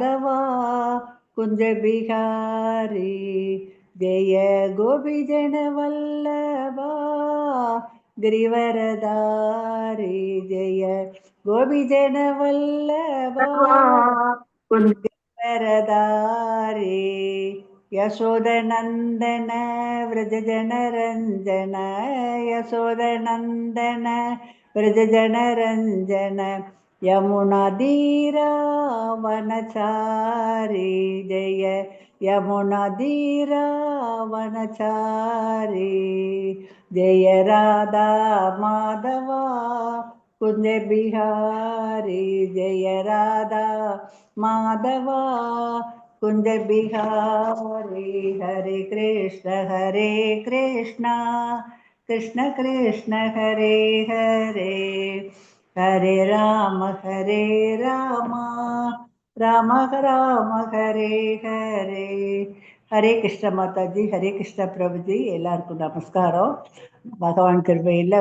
மாதவா குஞ்ச பிகாரி ஜெய கோபி ஜன வல்லபா கிரிவரதாரி ஜெய கோபி ஜன வல்லபா கிரிவரதாரி யசோதநந்தன விரஜஜனரஞ்சன யசோதநந்தன விரஜஜனரஞ்சன யமுனாதீரா வனச்சாரி ஜெய யமுனாதீரா வனச்சாரி ஜெய ராதா மாதவா குஞ்ச பிஹாரி ஜெய ராதா மாதவா कुंज बिहारी हरे कृष्ण कृष्ण कृष्ण हरे हरे हरे राम राम राम हरे हरे हरे कृष्ण माता जी हरे कृष्ण प्रभु जी எல்லாருக்கும் நமஸ்காரம் பகவான் கிருபையில்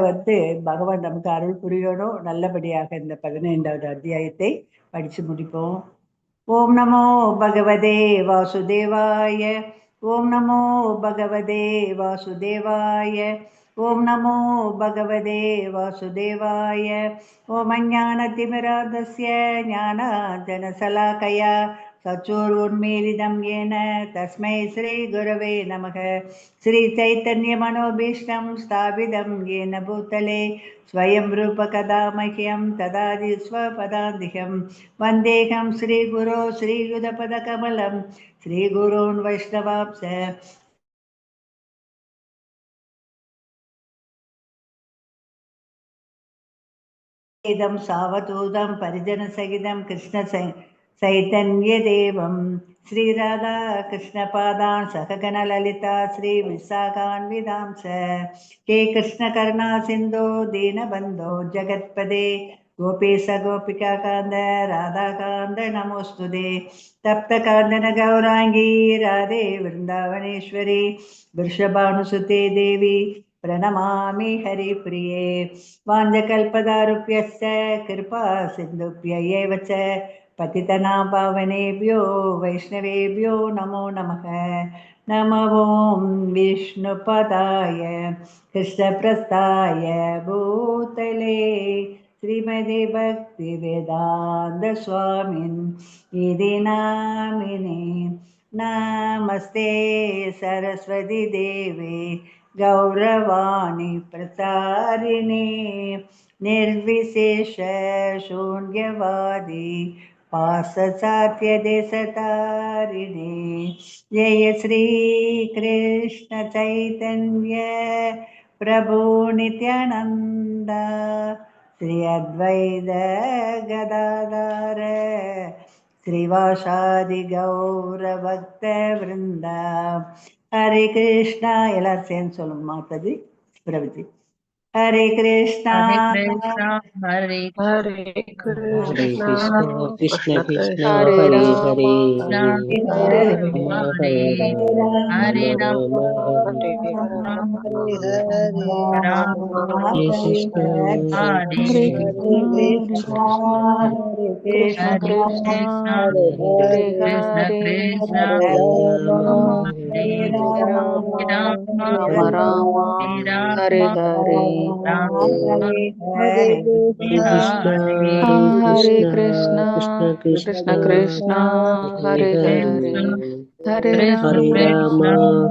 பகவான் நமக்கு அருள் புரியணும் நல்லபடியாக இந்த 15வது அத்தியாயத்தை படித்து முடிப்போம் ओम नमो भगवते वासुदेवाय ओम नमो भगवते वासुदेवाय ओम नमो भगवते वासुदेवाय ओम ज्ञानतिमिरान्धस्य ज्ञानाञ्जनशलाकया चक्षुरुन्मीलितं येन तस्मै श्रीगुरवे नमः श्रीचैतन्यमनोभीष्टं स्थापितं येन भूतले स्वयं रूपकदा मह्यं ददाति स्वपदान्तिकं वन्देऽहं श्रीगुरो श्रीयुतपदकमलं श्रीगुरून् वैष्णवांश्च इदं सावधूतं परिजनसहितं कृष्ण चैतन्यदेवं श्रीराधा कृष्णपादान् सहगणललिता श्रीविशाखान्वितांश्च हे कृष्णकरुणा सिन्धो दीनबन्धो जगत्पदे गोपीश गोपिकाकान्त राधाकान्त नमोस्तुते तप्तकान्दन गौराङ्गी राधे वृन्दावनेश्वरी वृषभानुसुते देवी प्रणमामि हरिप्रिये वाञ्छकल्पतरुभ्यश्च कृपा सिन्धुभ्य एव च पतितनां पावनेभ्यो वैष्णवेभ्यो नमो नमः नमो ॐ विष्णुपदाय कृष्णप्रस्थाय भूतले श्रीमदे भक्तिवेदान्तस्वामिन् इति नामिने नमस्ते सरस्वती देवे गौरवाणी प्रचारिणे निर्विशेष शून्यवादी पाश्चात्यदेशतारिणे जय श्री कृष्ण चैतन्य प्रभु नित्यानंद श्री अद्वैत गदाधर श्रीवासादि गौर भक्त वृंदा हरे कृष्णा எல்லாரும் சேர்ந்து சொல்லுங்க மாதாஜி பிரபுஜி हरे कृष्णा हरे कृष्ण कृष्ण कृष्ण हरे हरे राम हरे हरे हरे हरे राम हरे राम कृष्ण हरे कृष्ण कृष्ण हरे कृष्ण कृष्ण हरे हरे राम राम राम राम हरे राम हरे कृष्ण हरे कृष्ण कृष्ण कृष्ण हरे हरे हरे हरे राम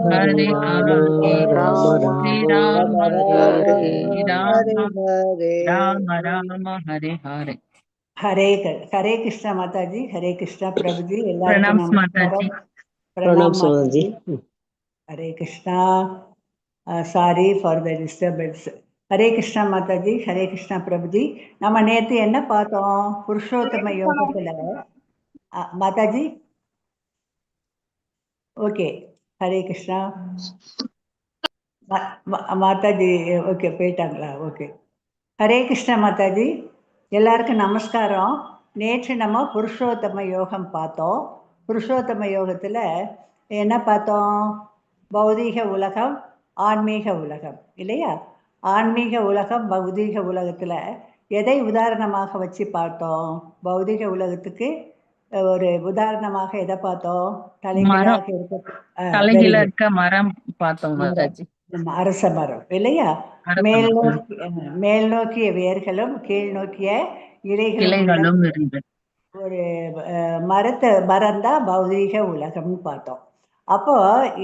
हरे राम राम हरे राम हरे राम राम हरे हरे हरे कृष्ण माताजी हरे कृष्ण प्रभु जी प्रणाम எல்லாருக்கும் माताजी प्रणाम Swami Mataji Hare Krishna sorry for the disturbance Hare Krishna Mataji Hare Krishna Prabhuji நம்ம நேற்று என்ன பார்த்தோம் புருஷோத்தம யோகத்துல மாதாஜி ஓகே ஹரே கிருஷ்ணா மாதாஜி ஓகே போயிட்டாங்களா ஓகே ஹரே கிருஷ்ணா மாதாஜி எல்லாருக்கும் நமஸ்காரம் நேற்று நம்ம புருஷோத்தம யோகம் பார்த்தோம் புருஷோத்தம யோகத்தில் என்ன பார்த்தோம் பௌதீக உலகம் ஆன்மீக உலகம் இல்லையா ஆன்மீக உலகம் பௌதீக உலகத்தில் எதை உதாரணமாக வச்சு பார்த்தோம் பௌதீக உலகத்துக்கு ஒரு உதாரணமாக எதை பார்த்தோம்? மரம், தலைகீழாக இருக்க வெரி தலைகீழ குட். இருக்க மரம் பார்த்தோம் மரம், மாதாஜி. நம்ம அரச மரம் இல்லையா? அரச மேல் மரம். நோக்கி மேல் நோக்கிய வேர்களும் கீழ் நோக்கிய இலைகளும் உள்ள கிளைகளும் இருந்தது. ஒரு மரம் தான் பௌதீக உலகம்னு பார்த்தோம். அப்போ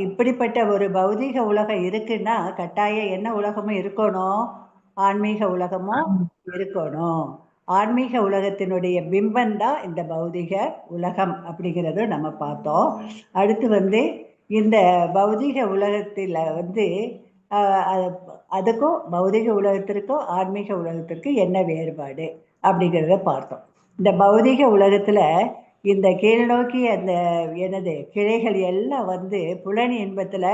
இப்படிப்பட்ட ஒரு பௌதீக உலகம் இருக்குன்னா கட்டாயம் என்ன உலகமும் இருக்கணும்? ஆன்மீக உலகமும் இருக்கணும். ஆன்மீக உலகத்தினுடைய பிம்பம் தான் இந்த பௌதீக உலகம் அப்படிங்கிறத நம்ம பார்த்தோம். அடுத்து இந்த பௌதீக உலகத்தில் அதுக்கும் பௌதீக உலகத்திற்கும் ஆன்மீக உலகத்திற்கும் என்ன வேறுபாடு அப்படிங்கிறத பார்த்தோம். இந்த பௌதீக உலகத்துல இந்த கீழ் நோக்கி அந்த கிளைகள் எல்லாம் புலன் இன்பத்துல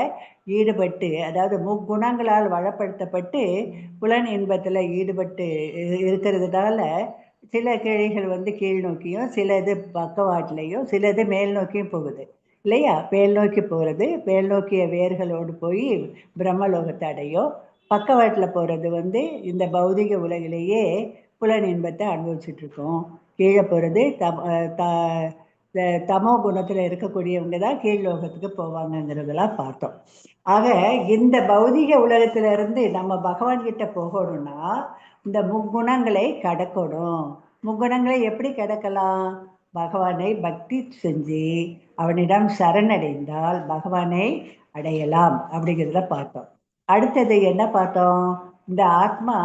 ஈடுபட்டு, அதாவது முக்குணங்களால் வளப்படுத்தப்பட்டு புலன் இன்பத்துல ஈடுபட்டு இருக்கிறதுனால சில கிளைகள் கீழ் நோக்கியும், சிலது பக்கவாட்டிலையும், சிலது மேல் நோக்கியும் போகுது இல்லையா? மேல் நோக்கி போகிறது மேல் நோக்கிய வேர்களோடு போய் பிரம்மலோகத்தை அடையும். பக்கவாட்டில் போகிறது இந்த பௌதிக உலகிலேயே புலன் இன்பத்தை அனுபவிச்சுட்டு இருக்கோம். கீழே போகிறது தமோ குணத்தில் இருக்கக்கூடியவங்க தான் கீழ் லோகத்துக்கு போவாங்கங்கிறதெல்லாம் பார்த்தோம். ஆக இந்த பௌதிக உலகத்திலிருந்து நம்ம பகவான் கிட்ட போகணும்னா இந்த முக்குணங்களை கடக்கணும். முக்குணங்களை எப்படி கடக்கலாம்? பகவானை பக்தி செஞ்சு அவனிடம் சரணடைந்தால் பகவானை அடையலாம் அப்படிங்கிறத பார்த்தோம். அடுத்தது என்ன பார்த்தோம்? இந்த ஆத்மா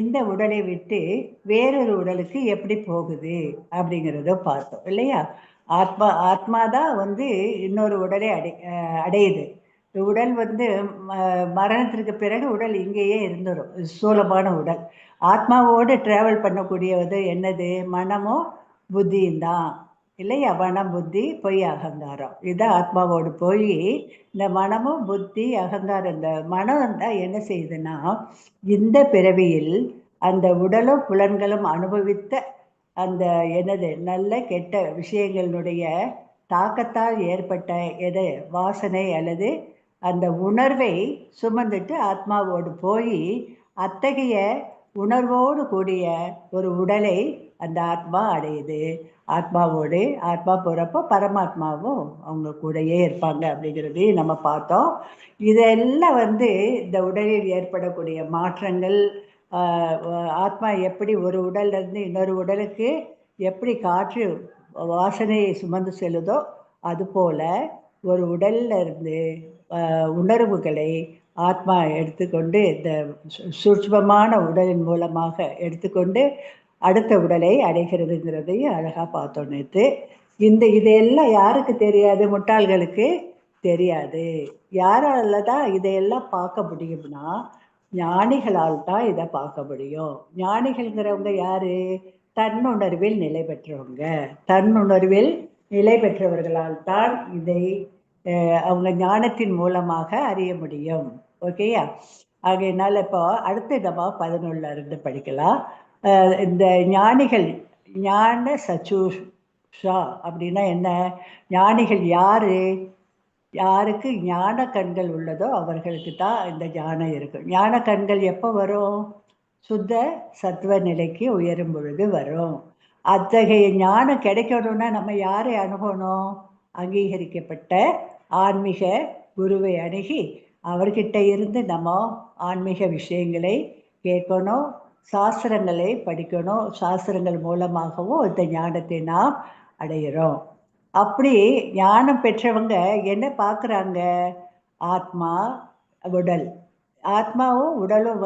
இந்த உடலை விட்டு வேறொரு உடலுக்கு எப்படி போகுது அப்படிங்கிறத பார்த்தோம் இல்லையா? ஆத்மா தான் இன்னொரு உடலை அடையுது. உடல் மரணத்திற்கு பிறகு உடல் இங்கேயே இருந்துடும், ஸ்தூலமான உடல். ஆத்மாவோடு டிராவல் பண்ணக்கூடியது என்னது? மனமும் புத்தியும் தான் இல்லையா? மனம், புத்தி, பொய், அகங்காரம். இதுதான் ஆத்மாவோடு போய் இந்த மனமும் புத்தி, அகங்காரம். இந்த மனம் தான் என்ன செய்யுதுன்னா இந்த பிறவியில் அந்த உடலும் புலன்களும் அனுபவித்த அந்த நல்ல கெட்ட விஷயங்களுடைய தாக்கத்தால் ஏற்பட்ட வாசனை அல்லது அந்த உணர்வை சுமந்துட்டு ஆத்மாவோடு போய் அத்தகைய உணர்வோடு கூடிய ஒரு உடலை அந்த ஆத்மா அடையுது. ஆத்மாவோடு ஆத்மா போகிறப்போ பரமாத்மாவும் அவங்க கூடயே இருப்பாங்க அப்படிங்கிறது நம்ம பார்த்தோம். இதெல்லாம் இந்த உடலில் ஏற்படக்கூடிய மாற்றங்கள், ஆத்மா எப்படி ஒரு உடல்லேருந்து இன்னொரு உடலுக்கு எப்படி காற்று வாசனையை சுமந்து செல்லுதோ அதுபோல் ஒரு உடல்ல இருந்து உணர்வுகளை ஆத்மா எடுத்துக்கொண்டு இந்த சூட்சுமமான உடலின் மூலமாக எடுத்துக்கொண்டு அடுத்த உடலை அடைகிறதுங்கிறதையும் அழகாக பார்த்தோம் நேற்று. இதையெல்லாம் யாருக்கு தெரியாது? முட்டாள்களுக்கு தெரியாது. யாரால தான் இதையெல்லாம் பார்க்க முடியும்னா ஞானிகளால் தான் இதை பார்க்க முடியும். ஞானிகள்ங்கிறவங்க யாரு? தன்னுணர்வில் நிலை பெற்றவங்க. தன்னுணர்வில் நிலை பெற்றவர்களால் தான் இதை அவங்க ஞானத்தின் மூலமாக அறிய முடியும். ஓகேயா? ஆகையினால இப்போ அடுத்து நம்ம 11 இருந்து படிக்கலாம். இந்த ஞானிகள், ஞான சச்சூஷா அப்படின்னா என்ன? ஞானிகள் யாரு? யாருக்கு ஞான கண்கள் உள்ளதோ அவர்களுக்கு தான் இந்த ஞானம் இருக்கும். ஞான கண்கள் எப்போ வரும்? சுத்த சத்துவ நிலைக்கு உயரும் பொழுது வரும். அத்தகைய ஞானம் கிடைக்கணும்னா நம்ம யாரை அணுகணும்? அங்கீகரிக்கப்பட்ட ஆன்மீக குருவை அணுகி அவர்கிட்ட இருந்து நம்ம ஆன்மீக விஷயங்களை கேட்கணும், சாஸ்திரங்களை படிக்கணும். சாஸ்திரங்கள் மூலமாகவும் இந்த ஞானத்தை நாம் அடைகிறோம். அப்படி ஞானம் பெற்றவங்க என்ன பார்க்குறாங்க? ஆத்மா, உடல். ஆத்மாவும் உடலும்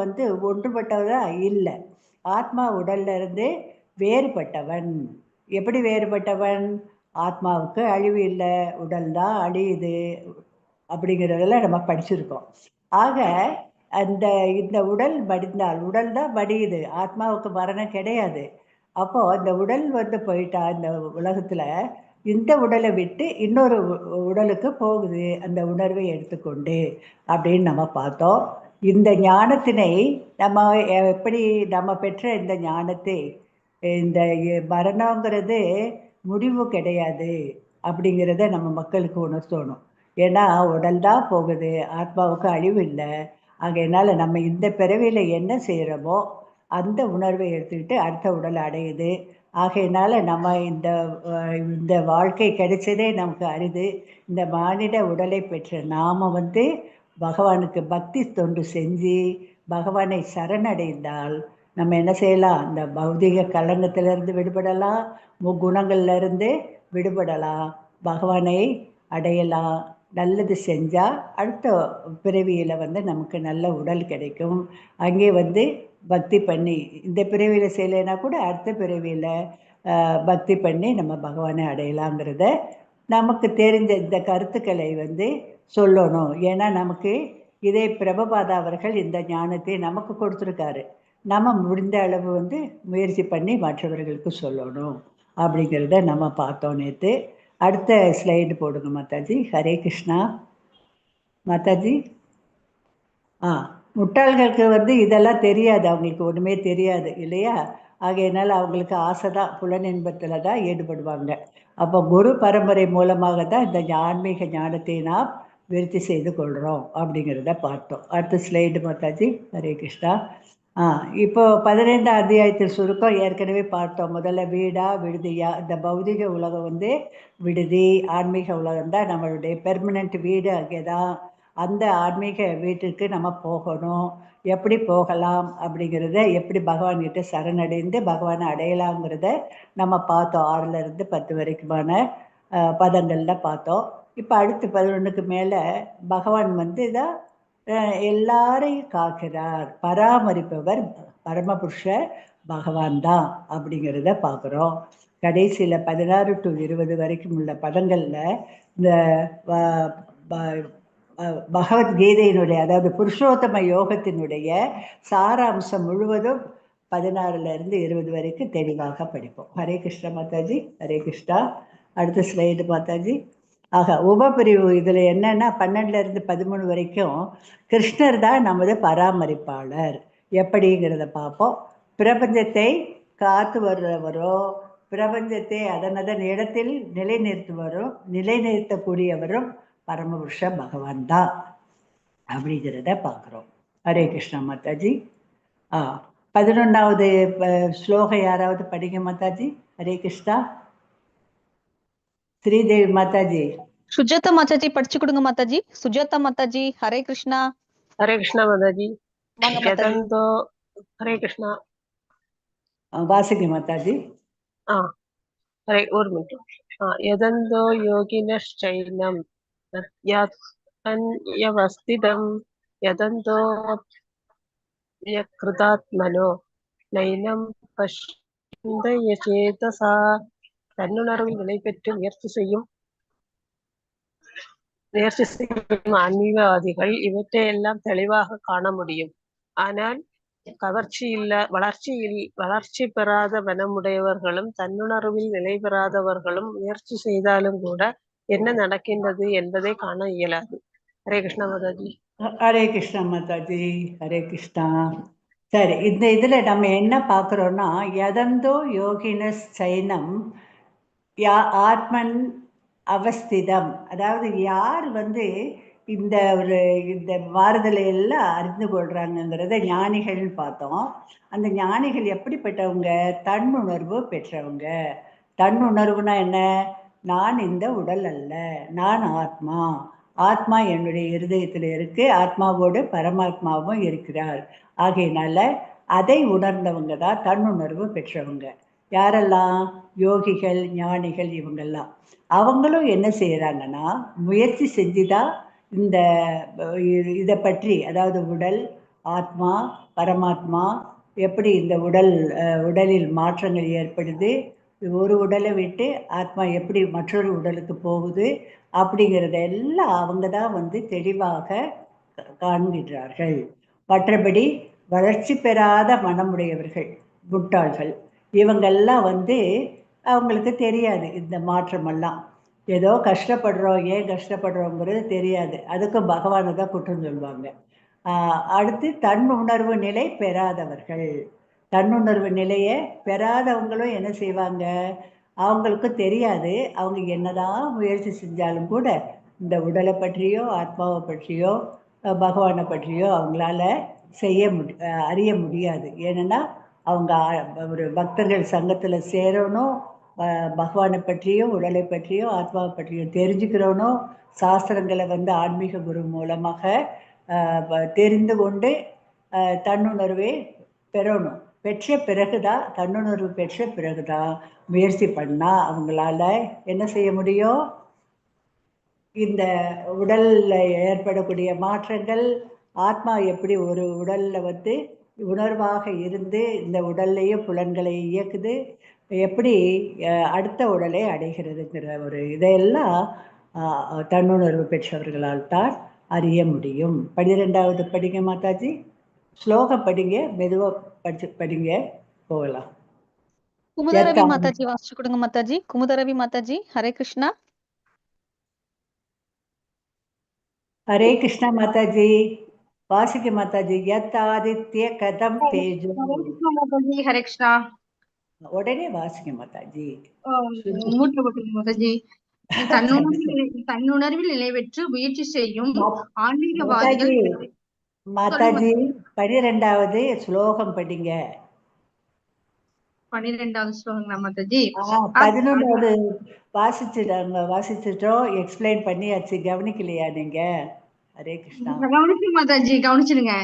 ஒன்றுபட்டதா இல்லை. ஆத்மா உடல்ல இருந்து வேறுபட்டவன். எப்படி வேறுபட்டவன்? ஆத்மாவுக்கு அழிவு இல்லை, உடல் தான் அழியுது அப்படிங்கிறதெல்லாம் நம்ம படிச்சிருக்கோம். ஆக இந்த உடல் மடிந்தால் உடல் தான் மடியுது, ஆத்மாவுக்கு மரணம் கிடையாது. அப்போ இந்த உடல் போயிட்டா இந்த உலகத்துல இந்த உடலை விட்டு இன்னொரு உடலுக்கு போகுது அந்த உணர்வை எடுத்துக்கொண்டு அப்படின்னு நம்ம பார்த்தோம். இந்த ஞானத்தினை நம்ம எப்படி நம்ம பெற்ற இந்த ஞானத்தை இந்த மரணங்கிறது முடிவு கிடையாது அப்படிங்கிறத நம்ம மக்களுக்கு உணர்த்தணும். ஏன்னா உடல் தான் போகுது, ஆத்மாவுக்கு அழிவு இல்லை. ஆகையினால நம்ம இந்த பிறவியில் என்ன செய்கிறோமோ அந்த உணர்வை எடுத்துக்கிட்டு அடுத்த உடல் அடையுது. ஆகையினால நம்ம இந்த வாழ்க்கை கிடைச்சதே நமக்கு அரிது. இந்த மானிட உடலை பெற்ற நாம பகவானுக்கு பக்தி தொண்டு செஞ்சு பகவானை சரணடைந்தால் நம்ம என்ன செய்யலாம்? இந்த பௌதிக கலங்கத்திலிருந்து விடுபடலாம், முக்குணங்கள்லேருந்து விடுபடலாம், பகவானை அடையலாம். நல்லது செஞ்சால் அடுத்த பிறவியில் நமக்கு நல்ல உடல் கிடைக்கும். அங்கே பக்தி பண்ணி இந்த பிறவியில் செய்யலைன்னா கூட அடுத்த பிறவியில் பக்தி பண்ணி நம்ம பகவானை அடையலாங்கிறத நமக்கு தெரிஞ்ச இந்த கருத்துக்களை சொல்லணும். ஏன்னா நமக்கு இதே பிரபுபாதா அவர்கள் இந்த ஞானத்தை நமக்கு கொடுத்துருக்காரு. நம்ம முடிந்த அளவு முயற்சி பண்ணி மற்றவர்களுக்கு சொல்லணும் அப்படிங்கிறத நம்ம பார்த்தோம் நேற்று. அடுத்த ஸ்லைடு போடுங்க மாதாஜி. ஹரே கிருஷ்ணா. மாதாஜி. முட்டாள்களுக்கு இதெல்லாம் தெரியாது, அவங்களுக்கு ஒன்றுமே தெரியாது இல்லையா? ஆகையினால அவங்களுக்கு ஆசை தான், புலனின்பத்தில் தான் ஈடுபடுவாங்க. அப்போ குரு பரம்பரை மூலமாக தான் இந்த ஆன்மீக ஞானத்தை நாம் விருத்தி செய்து கொள்கிறோம் அப்படிங்கிறத பார்த்தோம். அடுத்த ஸ்லைடு மாதாஜி. ஹரே கிருஷ்ணா. இப்போ 15ஆம் அத்தியாயத்தில் சுருக்கம் ஏற்கனவே பார்த்தோம். முதல்ல வீடா விடுதியா? இந்த பௌதிக உலகம் விடுதி, ஆன்மீக உலகம் தான் நம்மளுடைய பெர்மனண்ட் வீடு. அங்கே தான் அந்த ஆன்மீக வீட்டிற்கு நம்ம போகணும். எப்படி போகலாம் அப்படிங்கிறத, எப்படி பகவான்கிட்ட சரணடைந்து பகவானை அடையலாங்கிறத நம்ம பார்த்தோம். 6லேருந்து 10 வரைக்குமான பதங்களில் பார்த்தோம். இப்போ அடுத்து 11க்கு மேலே பகவான் தான் எல்லாரையும் காக்கிறார், பராமரிப்பவர் பரமபுருஷ பகவான் தான் அப்படிங்கிறத பார்க்குறோம். கடைசியில் 16 to 20 வரைக்கும் உள்ள பதங்களில் இந்த பகவத்கீதையினுடைய, அதாவது புருஷோத்தம யோகத்தினுடைய சாராம்சம் முழுவதும் 16லேருந்து 20 வரைக்கும் தெளிவாக படிப்போம். ஹரே கிருஷ்ணா மாதாஜி. ஹரே கிருஷ்ணா. அடுத்த ஸ்லைடு மாதாஜி. உபபிரிவு இதில் என்னன்னா 12லேருந்து 13 வரைக்கும் கிருஷ்ணர் தான் நமது பராமரிப்பாளர் எப்படிங்கிறத பார்ப்போம். பிரபஞ்சத்தை காத்து வருவரோ, பிரபஞ்சத்தை அதனதன் இடத்தில் நிலைநிறுத்தக்கூடியவரும் பரமபுருஷ பகவான் தான் அப்படிங்கிறத பார்க்குறோம். ஹரே கிருஷ்ணா மாதாஜி. 11வது ஸ்லோகம் யாராவது படிங்க மாதாஜி. ஹரே கிருஷ்ணா. ஸ்ரீதேவி மாதாஜி. சுஜாதா மாதாஜி படிச்சு கொடுங்க மாதாஜி. சுஜாதா மாதாஜி. ஹரே கிருஷ்ணா. ஹரே கிருஷ்ணா மாதாஜி. வாங்க மாதாஜி. ஹரே கிருஷ்ணா. வாசுகி மாதாஜி. ஹரே ஒரு மினிட். யதந்தோ யோகினश्चैनं யவஸ்திதம் யதந்தோ யக்ருதாத்மனோ நைனம் பஷ்யந்தயசேதசா. தன்னுணர்வில் நிலை பெற்று முயற்சி செய்யும் ஆன்மீகவாதிகள் இவற்றையெல்லாம் தெளிவாக காண முடியும். ஆனால் வளர்ச்சி பெறாத மனமுடையவர்களும் தன்னுணர்வில் நிலை பெறாதவர்களும் முயற்சி செய்தாலும் கூட என்ன நடக்கின்றது என்பதை காண இயலாது. ஹரே கிருஷ்ணா மாதாஜி. ஹரே கிருஷ்ணா மாதாஜி. ஹரே கிருஷ்ணா. சரி, இந்த இதில் நம்ம என்ன பார்க்குறோன்னா, யதந்தோ யோகினश्चैनं ஆத்மன் அவஸ்திதம். அதாவது யார் இந்த மாறுதலை எல்லாம் அறிந்து கொள்றாங்கிறத ஞானிகள்னு பார்த்தோம். அந்த ஞானிகள் எப்படிப்பட்டவங்க? தன்னுணர்வு பெற்றவங்க. தன்னுணர்வுனா என்ன? நான் இந்த உடல் அல்ல, நான் ஆத்மா. ஆத்மா என்னுடைய இருதயத்தில் இருக்கு, ஆத்மாவோடு பரமாத்மாவும் இருக்கிறார். ஆகையினால அதை உணர்ந்தவங்க தான் தன்னுணர்வு பெற்றவங்க. யாரெல்லாம்? யோகிகள், ஞானிகள், இவங்கெல்லாம். அவங்களும் என்ன செய்கிறாங்கன்னா, முயற்சி செஞ்சுதான் இதை பற்றி, அதாவது உடல், ஆத்மா, பரமாத்மா, எப்படி இந்த உடலில் மாற்றங்கள் ஏற்படுது, ஒரு உடலை விட்டு ஆத்மா எப்படி மற்றொரு உடலுக்கு போகுது அப்படிங்கிறத எல்லாம் அவங்க தான் தெளிவாக காண்கின்றார்கள். மற்றபடி வளர்ச்சி பெறாத மனமுடையவர்கள், முட்டாள்கள், இவங்கெல்லாம் அவங்களுக்கு தெரியாது இந்த மாற்றமெல்லாம். ஏதோ கஷ்டப்படுறோம், ஏன் கஷ்டப்படுறோங்கிறது தெரியாது. அதுக்கும் பகவானை தான் குற்றம் சொல்லுவாங்க. அடுத்து தன்னுணர்வு நிலை பெறாதவர்கள். தன்னுணர்வு நிலையை பெறாதவங்களும் என்ன செய்வாங்க? அவங்களுக்கு தெரியாது. அவங்க என்னதான் முயற்சி செஞ்சாலும் கூட இந்த உடலை பற்றியோ ஆத்மாவை பற்றியோ பகவானை பற்றியோ அவங்களால அறிய முடியாது. ஏன்னா அவங்க ஒரு பக்தர்கள் சங்கத்துல சேரணும், பகவானை பற்றியும் உடலை பற்றியும் ஆத்மாவை பற்றியும் தெரிஞ்சுக்கிறணும், சாஸ்திரங்களை வந்து ஆன்மீக குரு மூலமாக தெரிந்து கொண்டு தன்னுணர்வை பெறணும். பெற்ற பிறகுதான், தன்னுணர்வு பெற்ற பிறகுதான் முயற்சி பண்ணா அவங்களால என்ன செய்ய முடியும்? இந்த உடல்ல ஏற்படக்கூடிய மாற்றங்கள், ஆத்மா எப்படி ஒரு உடல்ல வந்து உணர்வாக இருந்து இந்த உடல்லையும் புலன்களை இயக்குது, எப்படி அடுத்த உடலை அடைகிறதுங்கிற ஒரு இதையெல்லாம் தன்னுணர்வு பெற்றவர்களால் தான் அறிய முடியும். 12வது படிங்க மாதாஜி, ஸ்லோகம் படிங்க, மெதுவா படிங்க, போகலாம். குமுதரவி மாதாஜி வாசிச்சு கொடுங்க மாதாஜி. குமுதரவி மாதாஜி, ஹரே கிருஷ்ணா. ஹரே கிருஷ்ணா மாதாஜி, வாசிக்க மாதாஜி. யத் ஆதித்ய கதம் தேஜோ. மாதாஜி, ஹரே கிருஷ்ணா. உடனே வாசிக்க மாதாஜி. மூட்டு போட்டுங்க மாதாஜி. தன்னுணர்வில் நிலை பெற்று முயற்சி செய்யும் ஆன்மீகவாதிகள். மாதாஜி 12வது ஸ்லோகம் படிங்க. 12வது ஸ்லோகங்களா மாதாஜி? 11வது வாசிச்சிட்டோம், எக்ஸ்பிளைன் பண்ணியாச்சு. கவனிக்கலையா நீங்க? ஹரே கிருஷ்ணா. கவனிச்சு மாதாஜி, கவனிச்சிருங்க.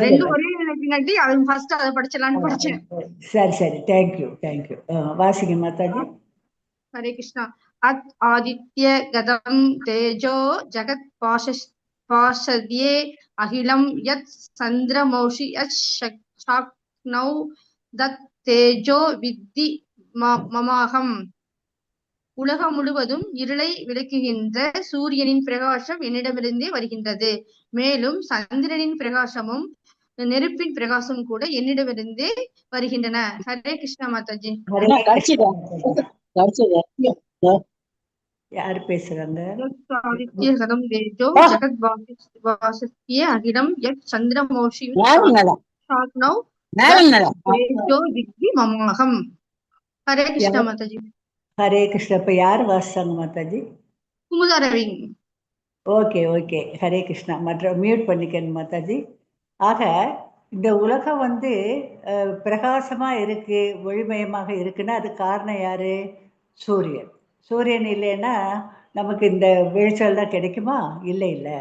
ரெண்டு ஒரே நினைப்பினாட்டி அது ஃபர்ஸ்ட் அதை படிச்சலாம்னு படிச்சேன். சரி சரி, தேங்க்யூ தேங்க்யூ. வாசிங்க மாதாஜி. ஹரே கிருஷ்ணா. அத் ஆதித்ய கதம் தேஜோ ஜகத் பாஷத்யே அகிலம் யத் சந்திரமௌஷி யத் சாக்னௌ தத் தேஜோ வித்தி மமாகம். உலகம் முழுவதும் இருளை விளக்குகின்ற சூரியனின் பிரகாசம் என்னிடமிருந்தே வருகின்றது. மேலும் சந்திரனின் பிரகாசமும் நெருப்பின் பிரகாசம் கூட என்னிடமிருந்தே வருகின்றன. ஹரே கிருஷ்ணா மாதாஜி. யாரு பேசுறாங்க? ஆதித்யகதம் தேஜோ ஜகத் வாசஸ்ய அகிலம் யத் சந்திரமௌஷி சாக்னௌ தேஜோ வித்தி மமாகம். ஹரே கிருஷ்ணா மாதாஜி. ஹரே கிருஷ்ணா. இப்ப யாரு வாசிச்சாங்க மாதாஜி? குமுதரவி. Okay okay, Hare Krishna. மற்ற மியூட் பண்ணிக்கணும் மாதாஜி. ஆக இந்த உலகம் வந்து பிரகாசமா இருக்கு, ஒளிமயமாக இருக்குன்னா அது காரணம் யாரு? சூரியன். சூரியன் இல்லைன்னா நமக்கு இந்த வெளிச்சம்லாம் கிடைக்குமா? இல்லை இல்லை.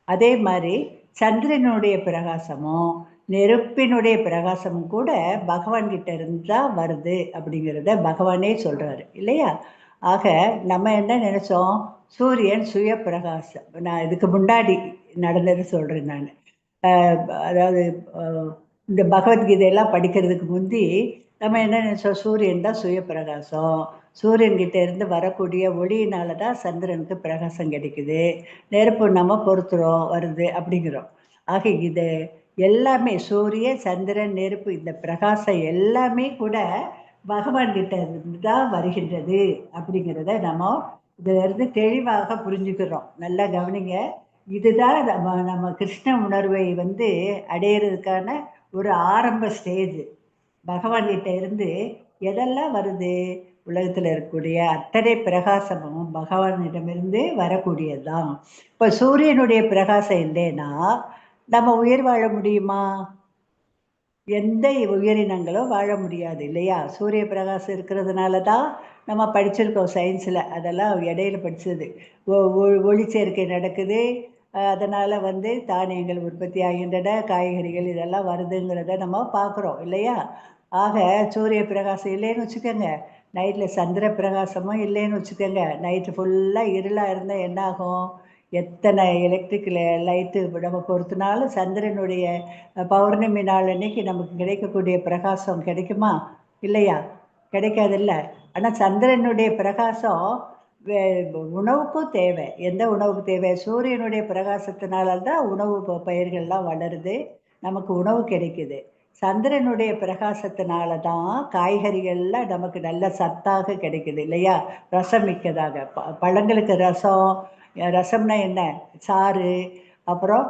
அதே மாதிரி சந்திரனுடைய பிரகாசமும் நெருப்பினுடைய பிரகாசமும் கூட பகவான் கிட்ட இருந்தா வருது அப்படிங்கிறத பகவானே சொல்றாரு இல்லையா? ஆக நம்ம என்ன நினைச்சோம்? சூரியன் சுய பிரகாசம். நான் இதுக்கு முன்னாடி நடந்தது சொல்றேன் நான். அதாவது இந்த பகவத்கீதையெல்லாம் படிக்கிறதுக்கு முந்தி நம்ம என்ன நினைச்சோம்? சூரியன் தான் சுய பிரகாசம், சூரியன்கிட்ட இருந்து வரக்கூடிய ஒளியினால தான் சந்திரனுக்கு பிரகாசம் கிடைக்குது, நெருப்பு நம்ம பொறுத்துறோம் வருது அப்படிங்கிறோம். ஆக இது எல்லாமே சூரிய சந்திரன் நெருப்பு இந்த பிரகாசம் எல்லாமே கூட பகவான் கிட்ட இருந்து தான் வருகின்றது அப்படிங்கிறத நம்ம இதுல இருந்து தெளிவாக புரிஞ்சுக்கிறோம். நல்லா கவனிங்க. இதுதான் நம்ம கிருஷ்ண உணர்வை வந்து அடையிறதுக்கான ஒரு ஆரம்ப ஸ்டேஜ். பகவான் கிட்ட இருந்து எதெல்லாம் வருது? உலகத்துல இருக்கக்கூடிய அத்தனை பிரகாசமும் பகவானிடமிருந்து வரக்கூடியதுதான். இப்ப சூரியனுடைய பிரகாசம் இல்லைன்னா நம்ம உயிர் வாழ முடியுமா? எந்த உயிரினங்களும் வாழ முடியாது இல்லையா? சூரிய பிரகாசம் இருக்கிறதுனால தான் நம்ம படிச்சிருக்கோம் சயின்ஸில், அதெல்லாம் இடையில படித்தது. ஒளிச்சேர்க்கை நடக்குது, அதனால் வந்து தானியங்கள் உற்பத்தி ஆகின்றன, காய்கறிகள் இதெல்லாம் வருதுங்கிறத நம்ம பார்க்குறோம் இல்லையா? ஆக சூரிய பிரகாசம் இல்லைன்னு வச்சுக்கோங்க, நைட்டில் சந்திர பிரகாசமும் இல்லைன்னு வச்சுக்கோங்க, நைட்டு ஃபுல்லாக இருளாக இருந்தால் என்ன ஆகும்? எத்தனை எலக்ட்ரிக் லைட்டு நம்ம பொறுத்தினாலும் சந்திரனுடைய பௌர்ணமி நாள் அன்னைக்கு நமக்கு கிடைக்கக்கூடிய பிரகாசம் கிடைக்குமா? இல்லையா? கிடைக்காதில்ல. ஆனால் சந்திரனுடைய பிரகாசம் உணவுக்கும் தேவை. எந்த உணவுக்கு தேவை? சூரியனுடைய பிரகாசத்தினால தான் உணவு பயிர்கள்லாம் வளருது, நமக்கு உணவு கிடைக்குது. சந்திரனுடைய பிரகாசத்தினால தான் காய்கறிகள்லாம் நமக்கு நல்ல சத்தாக கிடைக்குது இல்லையா? ரசம் மிக்கதாக. பழங்களுக்கு ரசம்னா என்ன? சாறு, அப்புறம்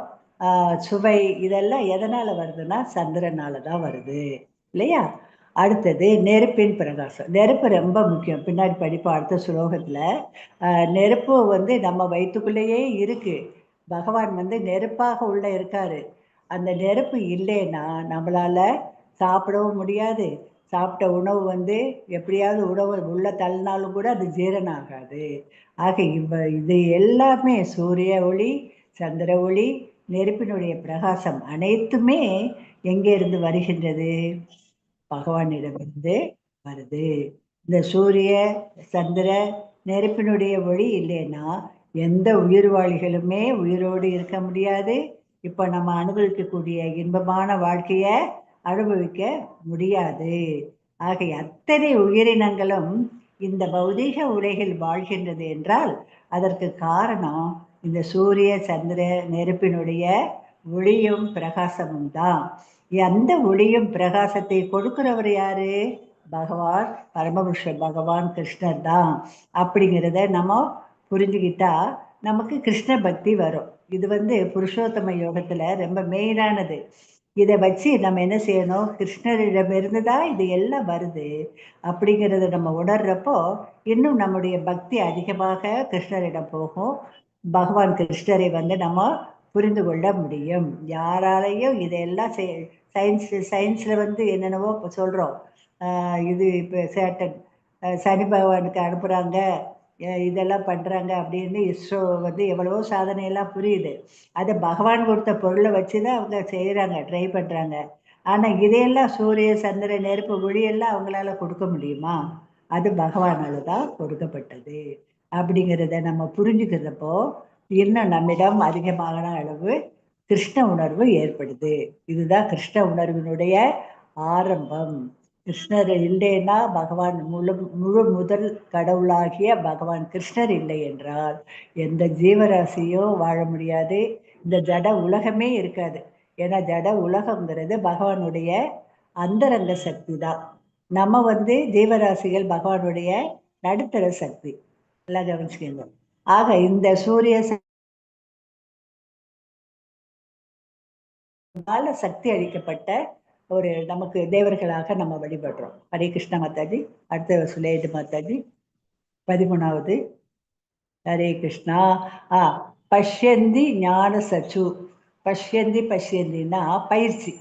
சுவை, இதெல்லாம் எதனால் வருதுன்னா சந்திரனால தான் வருது இல்லையா? அடுத்தது நெருப்பின் பிரகாசம். நெருப்பு ரொம்ப முக்கியம், பின்னாடி படிப்போம் அடுத்த ஸ்லோகத்தில். நெருப்பு வந்து நம்ம வயிற்றுக்குள்ளேயே இருக்குது. பகவான் வந்து நெருப்பாக உள்ளே இருக்காரு. அந்த நெருப்பு இல்லைன்னா நம்மளால் சாப்பிடவும் முடியாது. சாப்பிட்ட உணவு வந்து எப்படியாவது உணவு உள்ள தள்ளினாலும் கூட அது ஜீரணம் ஆகாது. ஆக இது எல்லாமே சூரிய ஒளி, சந்திர ஒளி, நெருப்பினுடைய பிரகாசம் அனைத்துமே எங்கே இருந்து வருகின்றது? பகவானிடமிருந்து வருது. இந்த சூரிய சந்திர நெருப்பினுடைய ஒளி இல்லைன்னா எந்த உயிர்வாழிகளுமே உயிரோடு இருக்க முடியாது. இப்ப நம்ம அனுபவிக்கக்கூடிய இன்பமான வாழ்க்கைய அனுபவிக்க முடியாது. ஆக அத்தனை உயிரினங்களும் இந்த பௌதீக உலகில் வாழ்கின்றது என்றால் அதற்கு காரணம் இந்த சூரிய சந்திர நெருப்பினுடைய ஒளியும் பிரகாசமும் தான். அந்த ஒளியும் பிரகாசத்தை கொடுக்கிறவர் யாரு? பகவான் பரமபுருஷ பகவான் கிருஷ்ணர் தான். அப்படிங்கிறத நம்ம புரிஞ்சுக்கிட்டா நமக்கு கிருஷ்ண பக்தி வரும். இது வந்து புருஷோத்தம யோகத்துல ரொம்ப மெயினானது. இதை வச்சு நம்ம என்ன செய்யணும்? கிருஷ்ணரிடமிருந்து தான் இது எல்லாம் வருது அப்படிங்கிறத நம்ம உணர்றப்போ இன்னும் நம்முடைய பக்தி அதிகமாக கிருஷ்ணரிடம் போகும். பகவான் கிருஷ்ணரை வந்து நம்ம புரிந்து கொள்ள முடியும். யாராலையும் இதெல்லாம் சயின்ஸ்ல வந்து என்னென்னவோ இப்போ சொல்றோம். இது இப்போ சேட்டன் சனி பகவானுக்கு அனுப்புறாங்க, இதெல்லாம் பண்றாங்க அப்படின்னு இஸ்ரோ வந்து எவ்வளவோ சாதனையெல்லாம் புரியுது. அதை பகவான் கொடுத்த பொருளை வச்சுதான் அவங்க செய்யறாங்க, ட்ரை பண்றாங்க. ஆனா இதையெல்லாம் சூரிய சந்திர நெருப்பு ஒளியெல்லாம் அவங்களால கொடுக்க முடியுமா? அது பகவானால தான் கொடுக்கப்பட்டது. அப்படிங்கிறத நம்ம புரிஞ்சுக்கிறப்போ இன்னும் நம்மிடம் அதிகமான அளவு கிருஷ்ண உணர்வு ஏற்படுது. இதுதான் கிருஷ்ண உணர்வினுடைய ஆரம்பம். கிருஷ்ணர் இல்லைன்னா பகவான் முழு முதல் கடவுளாகிய பகவான் கிருஷ்ணர் இல்லை என்றால் எந்த ஜீவராசியும் வாழ முடியாது. இந்த ஜட உலகமே இருக்காது. ஏன்னா ஜட உலகங்கிறது பகவானுடைய அந்தரங்க சக்தி தான். நம்ம வந்து ஜீவராசிகள் பகவானுடைய நடுத்தர சக்தி. எல்லாம் கவனிச்சுக்கோங்க. ஆக இந்த சூரிய சக்தி அளிக்கப்பட்ட ஒரு நமக்கு தேவர்களாக நம்ம வழிபடுறோம். ஹரே கிருஷ்ண மாதாஜி. அடுத்த சுலேது மாதாஜி 13வது. ஹரே கிருஷ்ணா. பஷ்யந்தி ஞான சச்சு. பஷ்யந்தின்னா பயிற்சி.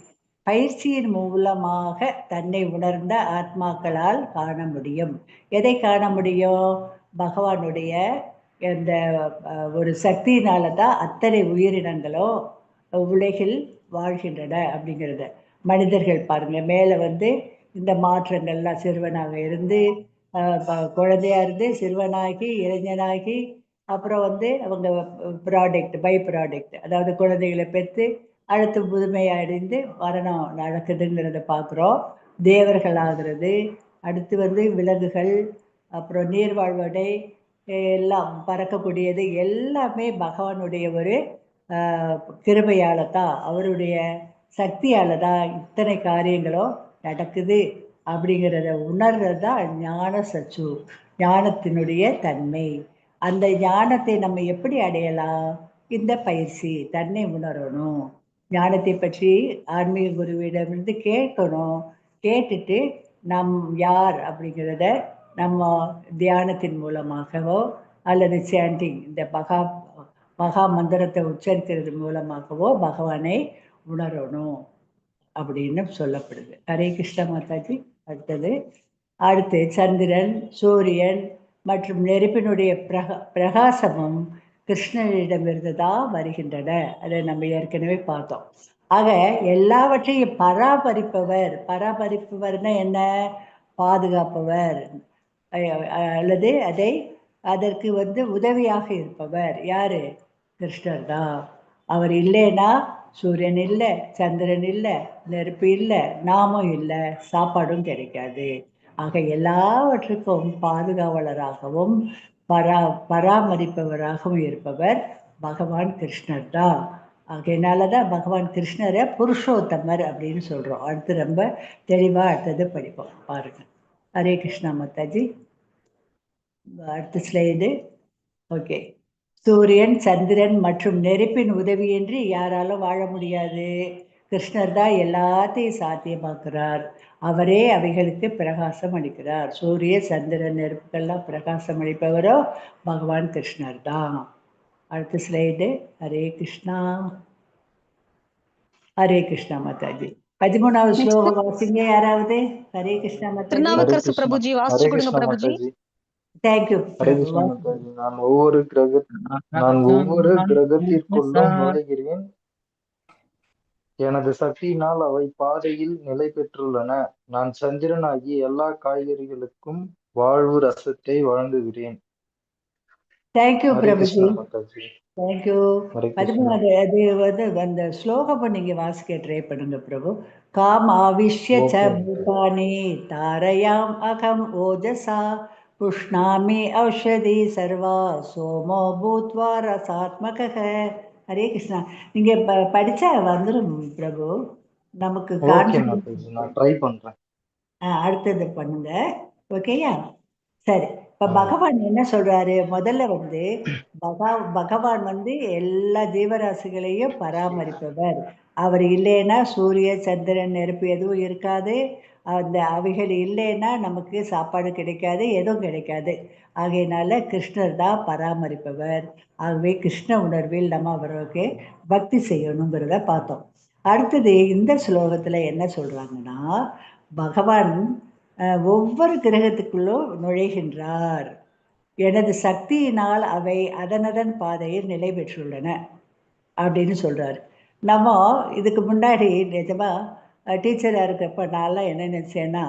பயிற்சியின் மூலமாக தன்னை உணர்ந்த ஆத்மாக்களால் காண முடியும். எதை காண முடியும்? பகவானுடைய இந்த ஒரு சக்தியினால தான் அத்தனை உயிரினங்களும் உலகில் வாழ்கின்றன அப்படிங்கிறத. மனிதர்கள் பாருங்க, மேல வந்து இந்த மாற்றங்கள்லாம் சிறுவனாக இருந்து குழந்தையா இருந்து சிறுவனாகி இளைஞனாகி அப்புறம் வந்து அவங்க பை ப்ராடக்ட், அதாவது குழந்தைகளை பெற்று அடுத்து முதுமையை அடைந்து மரணம் நடக்குதுங்கிறத பார்க்குறோம். தேவர்கள் ஆகிறது, அடுத்து வந்து விலங்குகள், அப்புறம் நீர்வாழ்வடை, எல்லாம் பறக்கக்கூடியது எல்லாமே பகவானுடைய ஒரு கிருபையால தான், அவருடைய சக்தியால தான் இத்தனை காரியங்களும் நடக்குது அப்படிங்கிறத உணர்றது தான் ஞான சச்சு, ஞானத்தினுடைய தன்மை. அந்த ஞானத்தை நம்ம எப்படி அடையலாம்? இந்த பயிற்சி. தன்னை உணரணும், ஞானத்தை பற்றி ஆன்மீக குருவிடமிருந்து கேட்கணும். கேட்டுட்டு நம் யார் அப்படிங்கிறத நம்ம தியானத்தின் மூலமாகவோ அல்லது சாண்டிங், இந்த மகா மந்திரத்தை உச்சரிக்கிறது மூலமாகவோ பகவானை உணரணும் அப்படின்னு சொல்லப்படுது. ஹரே கிருஷ்ண மாதாஜி. அடுத்து சந்திரன், சூரியன் மற்றும் நெருப்பினுடைய பிரகாசமும் கிருஷ்ணனிடமிருந்து தான் வருகின்றன. அதை நம்ம ஏற்கனவே பார்த்தோம். ஆக எல்லாவற்றையும் பராமரிப்பவர்னா என்ன? பாதுகாப்பவர் அல்லது அதற்கு வந்து உதவியாக இருப்பவர் யாரு? கிருஷ்ணர் தான். அவர் இல்லைன்னா சூரியன் இல்லை, சந்திரன் இல்லை, நெருப்பு இல்லை, நாமும் இல்லை, சாப்பாடும் கிடைக்காது. ஆக எல்லாவற்றுக்கும் பாதுகாவலராகவும் பராமரிப்பவராகவும் இருப்பவர் பகவான் கிருஷ்ணர் தான். ஆகையினாலதான் பகவான் கிருஷ்ணரை புருஷோத்தமர் அப்படின்னு சொல்றோம். அடுத்து ரொம்ப தெளிவா அடுத்தது படிப்போம், பாருங்க. ஹரே கிருஷ்ணா மாதாஜி. அடுத்த ஸ்லைடு. ஓகே. சூரியன், சந்திரன் மற்றும் நெருப்பின் உதவியின்றி யாராலும் வாழ முடியாது. கிருஷ்ணர் தான் எல்லாத்தையும் சாத்தியமாக்குறார். அவரே அவைகளுக்கு பிரகாசம் அளிக்கிறார். சூரிய சந்திரன் நெருப்புக்கெல்லாம் பிரகாசம் அளிப்பவரோ பகவான் கிருஷ்ணர் தான். அடுத்த ஸ்லைடு. ஹரே கிருஷ்ணா. ஹரே கிருஷ்ணா மாதாஜி. 13வது நெக்ஸ்ட் ஸ்லோகம் வாசிங்க யாராவது. ஹரே கிருஷ்ணா மாதாஜி. ஹரே திருநாவுக்கரசு கிருஷ்ணா. பிரபுஜி ஹரே வாசிச்சு கொடுங்க கிருஷ்ணா பிரபுஜி. மாதாஜி. தேங்க்யூ ஹரே பிரபு. கிருஷ்ணா மாதாஜி. நான் ஒவ்வொரு கிரகத்திற்குள்ளும் நுழைகிறேன். எனது சக்தியினால் அவை பாதையில் நிலை பெற்றுள்ளன. நான் சந்திரனாகி எல்லா காய்கறிகளுக்கும் வாழ்வு ரசத்தை வழங்குகிறேன். தேங்க்யூ ஹரே பிரபுஜி. கிருஷ்ணா மாதாஜி. தேங்க்யூ. ஹரே கிருஷ்ணா. 13வது அது வந்து அந்த ஸ்லோகம் நீங்க வாசிக்க ட்ரை பண்ணுங்க பிரபு. காமாவிஷ்ய ச ஓகே. பூதானி தாரயாம் அகம் ஓஜசா புஷ்ணாமி ஔஷதி சர்வா சோமோ பூத்வா ரசாத்மகः. ஹரே கிருஷ்ணா. நீங்க படிச்சா வந்துடும் பிரபு. நமக்கு ஓகே கான்ஃபிடன்ஸ். மாதாஜி, நான் ட்ரை பண்றேன். அடுத்தது பண்ணுங்க. ஓகேயா? சரி. இப்ப ஆ. பகவான் என்ன சொல்றாரு? முதல்ல வந்து பகவான் வந்து எல்லா ஜீவராசிகளையும் பராமரிப்பவர். அவர் இல்லைன்னா சூரிய சந்திரன் நெருப்பு எதுவும் இருக்காது. அந்த அவைகள் இல்லைன்னா நமக்கு சாப்பாடு கிடைக்காது, எதுவும் கிடைக்காது. ஆகையினால கிருஷ்ணர் தான் பராமரிப்பவர். ஆகவே கிருஷ்ண உணர்வில் நம்ம அவருக்கு பக்தி செய்யணுங்கிறத பார்த்தோம். அடுத்தது இந்த ஸ்லோகத்துல என்ன சொல்றாங்கன்னா, பகவான் ஒவ்வொரு கிரகத்துக்குள்ளும் நுழைகின்றார். எனது சக்தியினால் அவை அதனதன் பாதையில் நிலை பெற்றுள்ளன அப்படின்னு சொல்றாரு. நம்ம இதுக்கு முன்னாடி நிஜமா டீச்சராக இருக்கப்ப நான்லாம் என்ன நினச்சேன்னா,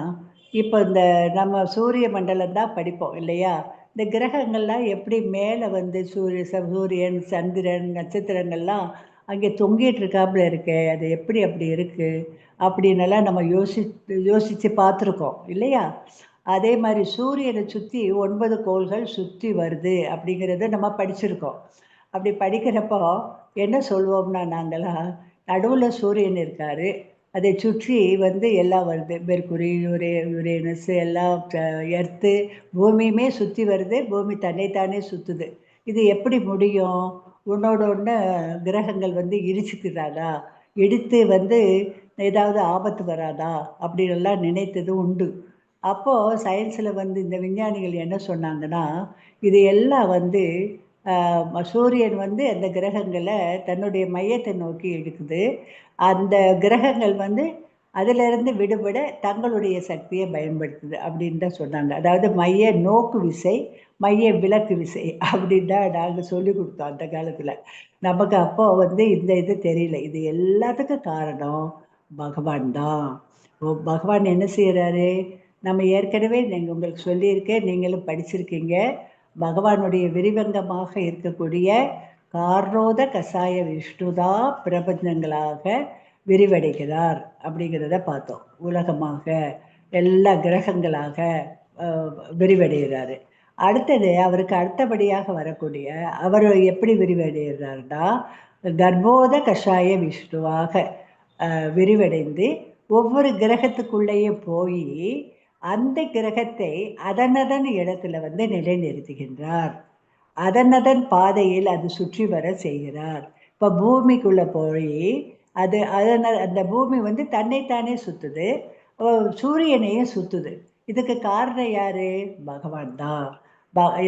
இப்போ இந்த நம்ம சூரிய மண்டலம் தான் படிப்போம் இல்லையா? இந்த கிரகங்கள்லாம் எப்படி மேலே வந்து சூரியன், சந்திரன், நட்சத்திரங்கள்லாம் அங்கே தொங்கிட்டு இருக்காப்புல இருக்கே, அது எப்படி அப்படி இருக்கு அப்படின்னெல்லாம் நம்ம யோசித்து பார்த்துருக்கோம் இல்லையா? அதே மாதிரி சூரியனை சுற்றி 9 கோள்கள் சுற்றி வருது அப்படிங்கிறத நம்ம படிச்சிருக்கோம். அப்படி படிக்கிறப்போ என்ன சொல்லுவோம்னா, நாங்களாம் நடுவில் சூரியன் இருக்காரு, அதை சுற்றி வந்து எல்லாம் வருது. மெர்க்குரி, யுரேனஸ் எல்லாம் எர்த்து பூமியுமே சுற்றி வருது. பூமி தன்னைத்தானே சுற்றுது. இது எப்படி முடியும்? ஒன்றோட ஒன்று கிரகங்கள் வந்து இடிச்சுக்கிறாதா? இடித்து வந்து ஏதாவது ஆபத்து வராதா? அப்படின்லாம் நினைத்தது உண்டு. அப்போது சயின்ஸில் வந்து இந்த விஞ்ஞானிகள் என்ன சொன்னாங்கன்னா, இது எல்லாம் வந்து சூரியன் வந்து அந்த கிரகங்களை தன்னுடைய மையத்தை நோக்கி எடுக்குது. அந்த கிரகங்கள் வந்து அதிலிருந்து விடுபட தங்களுடைய சக்தியை பயன்படுத்துது அப்படின்னு தான் சொன்னாங்க. அதாவது மைய நோக்கு விசை, மைய விலக்கு விசை அப்படின்னு தான் நாங்கள் சொல்லி கொடுத்தோம் அந்த காலத்தில். நமக்கு அப்போ வந்து இந்த இது தெரியல. இது எல்லாத்துக்கும் காரணம் பகவான் தான். பகவான் என்ன செய்கிறாரு? நம்ம ஏற்கனவே உங்களுக்கு சொல்லியிருக்கேன், நீங்களும் படிச்சிருக்கீங்க. பகவானுடைய விரிவங்கமாக இருக்கக்கூடிய கார்ரோத கசாய விஷ்ணுதா பிரபஞ்சங்களாக விரிவடைகிறார் அப்படிங்கிறத பார்த்தோம். உலகமாக எல்லா கிரகங்களாக விரிவடைகிறாரு. அடுத்தது அவருக்கு அடுத்தபடியாக வரக்கூடிய அவர் எப்படி விரிவடைகிறார்னா, கர்ப்போத கஷாய விஷ்ணுவாக விரிவடைந்து ஒவ்வொரு கிரகத்துக்குள்ளேயும் போய் அந்த கிரகத்தை அதனதன் இடத்துல வந்து நிலைநிறுத்துகின்றார். அதனதன் பாதையில் அது சுற்றி வர செய்கிறார். இப்போ பூமிக்குள்ளே போய் அது அந்த பூமி வந்து தன்னைத்தானே சுற்றுது, சூரியனையும் சுற்றுது. இதுக்கு காரணம் யாரு? பகவான் தான்.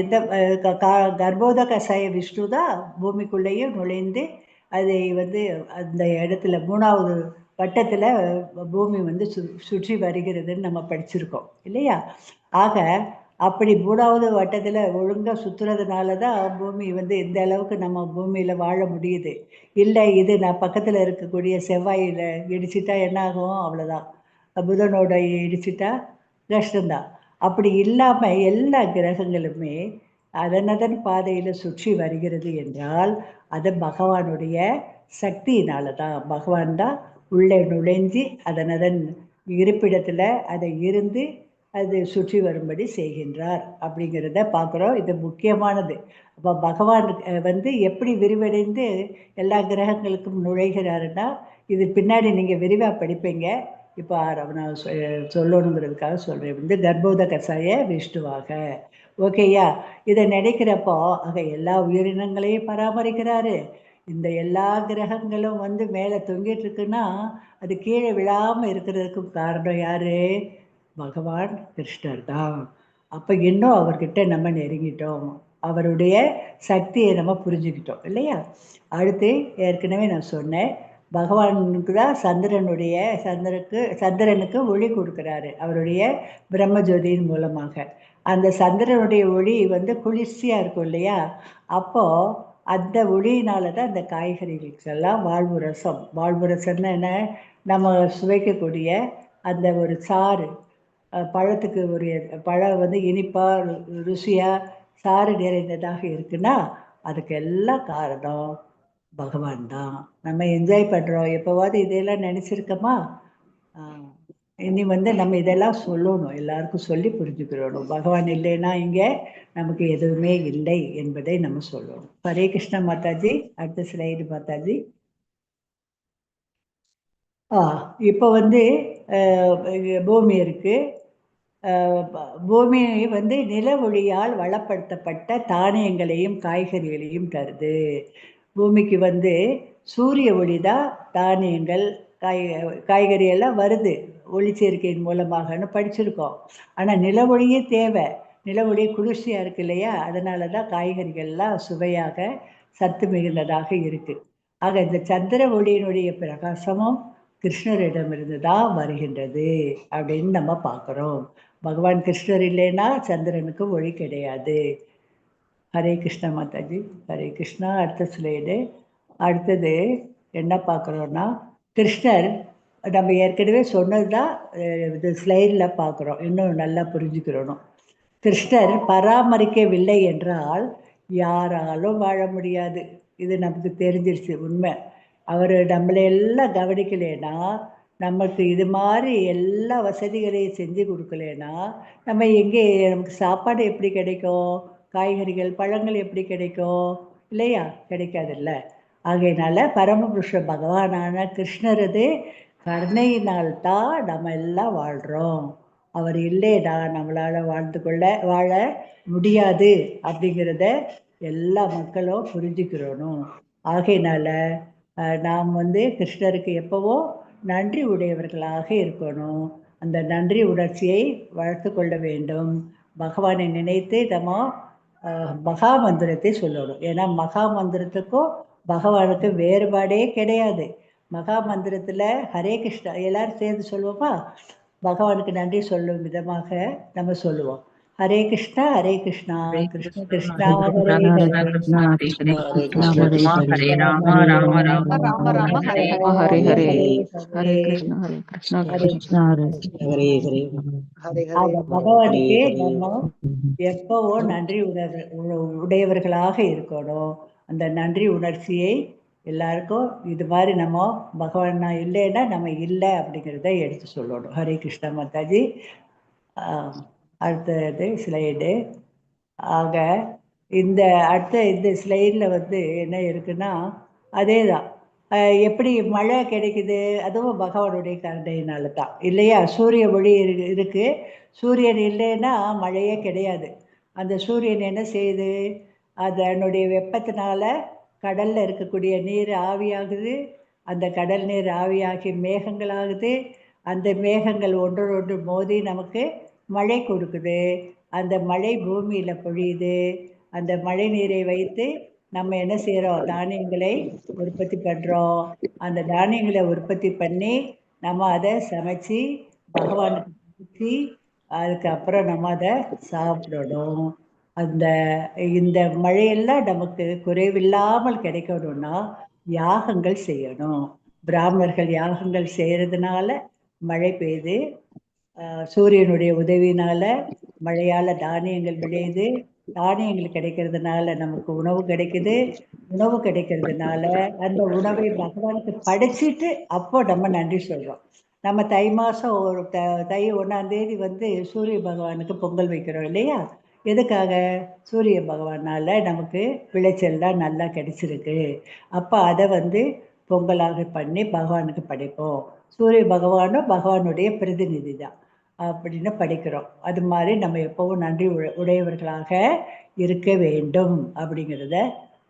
இந்த கர்ப்போத கசாய விஷ்ணு தான் பூமிக்குள்ளேயும் நுழைந்து அதை வந்து அந்த இடத்துல 3வது வட்டத்தில் பூமி வந்து சுற்றி வருகிறதுன்னு நம்ம படிச்சிருக்கோம் இல்லையா? ஆக அப்படி 3வது வட்டத்தில் ஒழுங்காக சுற்றுறதுனால தான் பூமி வந்து இந்த அளவுக்கு நம்ம பூமியில் வாழ முடியுது. இல்லை இது நான் பக்கத்தில் இருக்கக்கூடிய செவ்வாயில் இடிச்சிட்டா என்ன ஆகும்? அவ்வளோதான். புதனோட இடிச்சிட்டா கஷ்டம்தான். அப்படி இல்லாமல் எல்லா கிரகங்களுமே அதனதன் பாதையில் சுற்றி வருகிறது என்றால் அது பகவானுடைய சக்தியினால தான். பகவான் தான் உள்ளே நுழைஞ்சி அதனதன் இருப்பிடத்தில் அதை இருந்து அது சுற்றி வரும்படி செய்கின்றார் அப்படிங்கிறத பார்க்குறோம். இது முக்கியமானது. அப்போ பகவான் வந்து எப்படி விரிவடைந்து எல்லா கிரகங்களுக்கும் நுழைகிறாருன்னா, இது பின்னாடி நீங்கள் விரிவாக படிப்பீங்க. இப்போ நான் சொல்லணுங்கிறதுக்காக சொல்கிறேன். வந்து கர்ப்போத கசாய விஷ்ணுவாக. ஓகேயா? இதை நினைக்கிறப்போ ஆக எல்லா உயிரினங்களையும் பராமரிக்கிறாரு. இந்த எல்லா கிரகங்களும் வந்து மேலே தொங்கிட்டு இருக்குன்னா அது கீழே விழாமல் இருக்கிறதுக்கும் காரணம் யாரு? பகவான் கிருஷ்ணர் தான். அப்போ இன்னும் அவர்கிட்ட நம்ம நெருங்கிட்டோம், அவருடைய சக்தியை நம்ம புரிஞ்சுக்கிட்டோம் இல்லையா? அடுத்து ஏற்கனவே நான் சொன்னேன், பகவானுக்கு தான் சந்திரனுக்கு ஒளி கொடுக்குறாரு அவருடைய பிரம்மஜோதியின் மூலமாக. அந்த சந்திரனுடைய ஒளி வந்து குளிர்ச்சியாக இருக்கும் இல்லையா, அப்போது அந்த ஒளியினால தான் அந்த காய்கறிகளுக்கெல்லாம் வாழ்வு ரசம்னா என்ன, நம்ம சுவைக்கக்கூடிய அந்த ஒரு சாறு, பழத்துக்கு ஒரு பழம் வந்து இனிப்பாக ருசியாக சாறு நிறைந்ததாக இருக்குன்னா அதுக்கு எல்லாம் காரணம் பகவான் தான். நம்ம என்ஜாய் பண்ணுறோம், எப்போவாது இதையெல்லாம் நினச்சிருக்கோமா? இனி வந்து நம்ம இதெல்லாம் சொல்லணும், எல்லாருக்கும் சொல்லி புரிஞ்சுக்கிறணும். பகவான் இல்லைன்னா இங்கே நமக்கு எதுவுமே இல்லை என்பதை நம்ம சொல்லணும். ஹரே கிருஷ்ணா மாதாஜி. அடுத்த ஸ்லைடு மாதாஜி. இப்போ வந்து பூமி இருக்கு. பூமி வந்து நில ஒளியால் வளப்படுத்தப்பட்ட தானியங்களையும் காய்கறிகளையும் தருது. பூமிக்கு வந்து சூரிய ஒளி தான் தானியங்கள் காய்கறி எல்லாம் வருது ஒளிச்சேர்க்கையின் மூலமாகன்னு படிச்சிருக்கோம். ஆனால் நில ஒளியே தேவை. நில ஒளி குளிர்ச்சியாக இருக்கு இல்லையா, அதனால தான் காய்கறிகள்லாம் சுவையாக சத்து மிகுந்ததாக இருக்குது. ஆக இந்த சந்திர ஒளியினுடைய பிரகாசமும் கிருஷ்ணரிடமிருந்து தான் வருகின்றது அப்படின்னு நம்ம பார்க்குறோம். பகவான் கிருஷ்ணர் இல்லைன்னா சந்திரனுக்கு ஒளி கிடையாது. ஹரே கிருஷ்ணா மாதாஜி. ஹரே கிருஷ்ணா. அடுத்த ஸ்லைடு. அடுத்தது என்ன பார்க்குறோன்னா, கிருஷ்ணர் நம்ம ஏற்கனவே சொன்னது தான் இது ஸ்லைடில் பார்க்குறோம், இன்னும் நல்லா புரிஞ்சுக்கிறணும். கிருஷ்ணர் பராமரிக்கவில்லை என்றால் யாராலும் வாழ முடியாது. இது நமக்கு தெரிஞ்சிருச்சு உண்மை. அவர் நம்மளையெல்லாம் கவனிக்கலைன்னா, நமக்கு இது மாதிரி எல்லா வசதிகளையும் செஞ்சு கொடுக்கலனா நம்ம எங்கே, நமக்கு சாப்பாடு எப்படி கிடைக்கும், காய்கறிகள் பழங்கள் எப்படி கிடைக்கும் இல்லையா, கிடைக்காதுல்ல. ஆகையினால பரமபுருஷ பகவானான கிருஷ்ணரது கருணையினால் தான் நம்ம எல்லாம் வாழ்கிறோம். அவர் இல்லைனா நம்மளால் வாழ முடியாது அப்படிங்கிறத எல்லா மக்களும் புரிஞ்சுக்கிறணும். ஆகையினால நாம் வந்து கிருஷ்ணருக்கு எப்போவோ நன்றி உடையவர்களாக இருக்கணும். அந்த நன்றி உணர்ச்சியை வளர்த்து கொள்ள வேண்டும். பகவானை நினைத்து நம்ம மகா மந்திரத்தை சொல்லணும். ஏன்னா மகா மந்திரத்துக்கும் பகவானுக்கு வேறுபாடே கிடையாது. மகா மந்திரத்தில் ஹரே கிருஷ்ணா எல்லாரும் சேர்ந்து சொல்லுவோமா, பகவானுக்கு நன்றி சொல்லும் விதமாக நம்ம சொல்லுவோம். ஹரே கிருஷ்ணா ஹரே கிருஷ்ணா கிருஷ்ண கிருஷ்ணா ஹரே ஹரே ராம ராம ராம ஹரே ஹரே ஹரே ஹரே கிருஷ்ணா கிருஷ்ணா ஹரே ஹரே. பகவானுக்கு நம்ம எப்பவோ நன்றி உடையவர்களாக இருக்கணும். அந்த நன்றி உணர்ச்சியை எல்லாருக்கும் இது மாதிரி நம்ம பகவான் இல்லைன்னா நம்ம இல்லை அப்படிங்கிறத எடுத்து சொல்லணும். ஹரே கிருஷ்ணா மாதாஜி. அடுத்தது ஸ்லைடு. ஆக இந்த இந்த ஸ்லைடில் வந்து என்ன இருக்குன்னா, அதே தான். எப்படி மழை கிடைக்குது, அதுவும் பகவானுடைய கருணையினால தான் இல்லையா. சூரிய ஒளி இருக்குது, சூரியன் இல்லைன்னா மழையே கிடையாது. அந்த சூரியன் என்ன செய்யுது, அதனுடைய வெப்பத்தினால கடலில் இருக்கக்கூடிய நீர் ஆவியாகுது. அந்த கடல் நீர் ஆவியாகி மேகங்களாகுது. அந்த மேகங்கள் ஒன்றோடு மோதி நமக்கு மழை கொடுக்குது. அந்த மழை பூமியில் பொழியுது. அந்த மழை நீரை வைத்து நம்ம என்ன செய்கிறோம், தானியங்களை உற்பத்தி பண்ணுறோம். அந்த தானியங்களை உற்பத்தி பண்ணி நம்ம அதை சமைச்சு பகவானுக்கு ஊற்றி அதுக்கப்புறம் நம்ம அதை சாப்பிடணும். இந்த மழையெல்லாம் நமக்கு குறைவில்லாமல் கிடைக்கணும்னா யாகங்கள் செய்யணும். பிராமணர்கள் யாகங்கள் செய்கிறதுனால மழை பெய்யுது. சூரியனுடைய உதவினால மழையால் தானியங்கள் விளையுது. தானியங்கள் கிடைக்கிறதுனால நமக்கு உணவு கிடைக்குது. உணவு கிடைக்கிறதுனால அந்த உணவை பகவானுக்கு படைச்சிட்டு அப்போ நம்ம நன்றி சொல்கிறோம். நம்ம தை மாதம் ஒரு தை 1ஆம் தேதி வந்து சூரிய பகவானுக்கு பொங்கல் வைக்கிறோம் இல்லையா. எதுக்காக, சூரிய பகவானால் நமக்கு விளைச்சல்லாம் நல்லா கிடைச்சிருக்கு. அப்போ அதை வந்து பொங்கலாக பண்ணி பகவானுக்கு படைப்போம். சூரிய பகவானும் பகவானுடைய பிரதிநிதி தான் அப்படின்னு படிக்கிறோம். அது மாதிரி நம்ம எப்பவும் நன்றி உடையவர்களாக இருக்க வேண்டும் அப்படிங்கிறத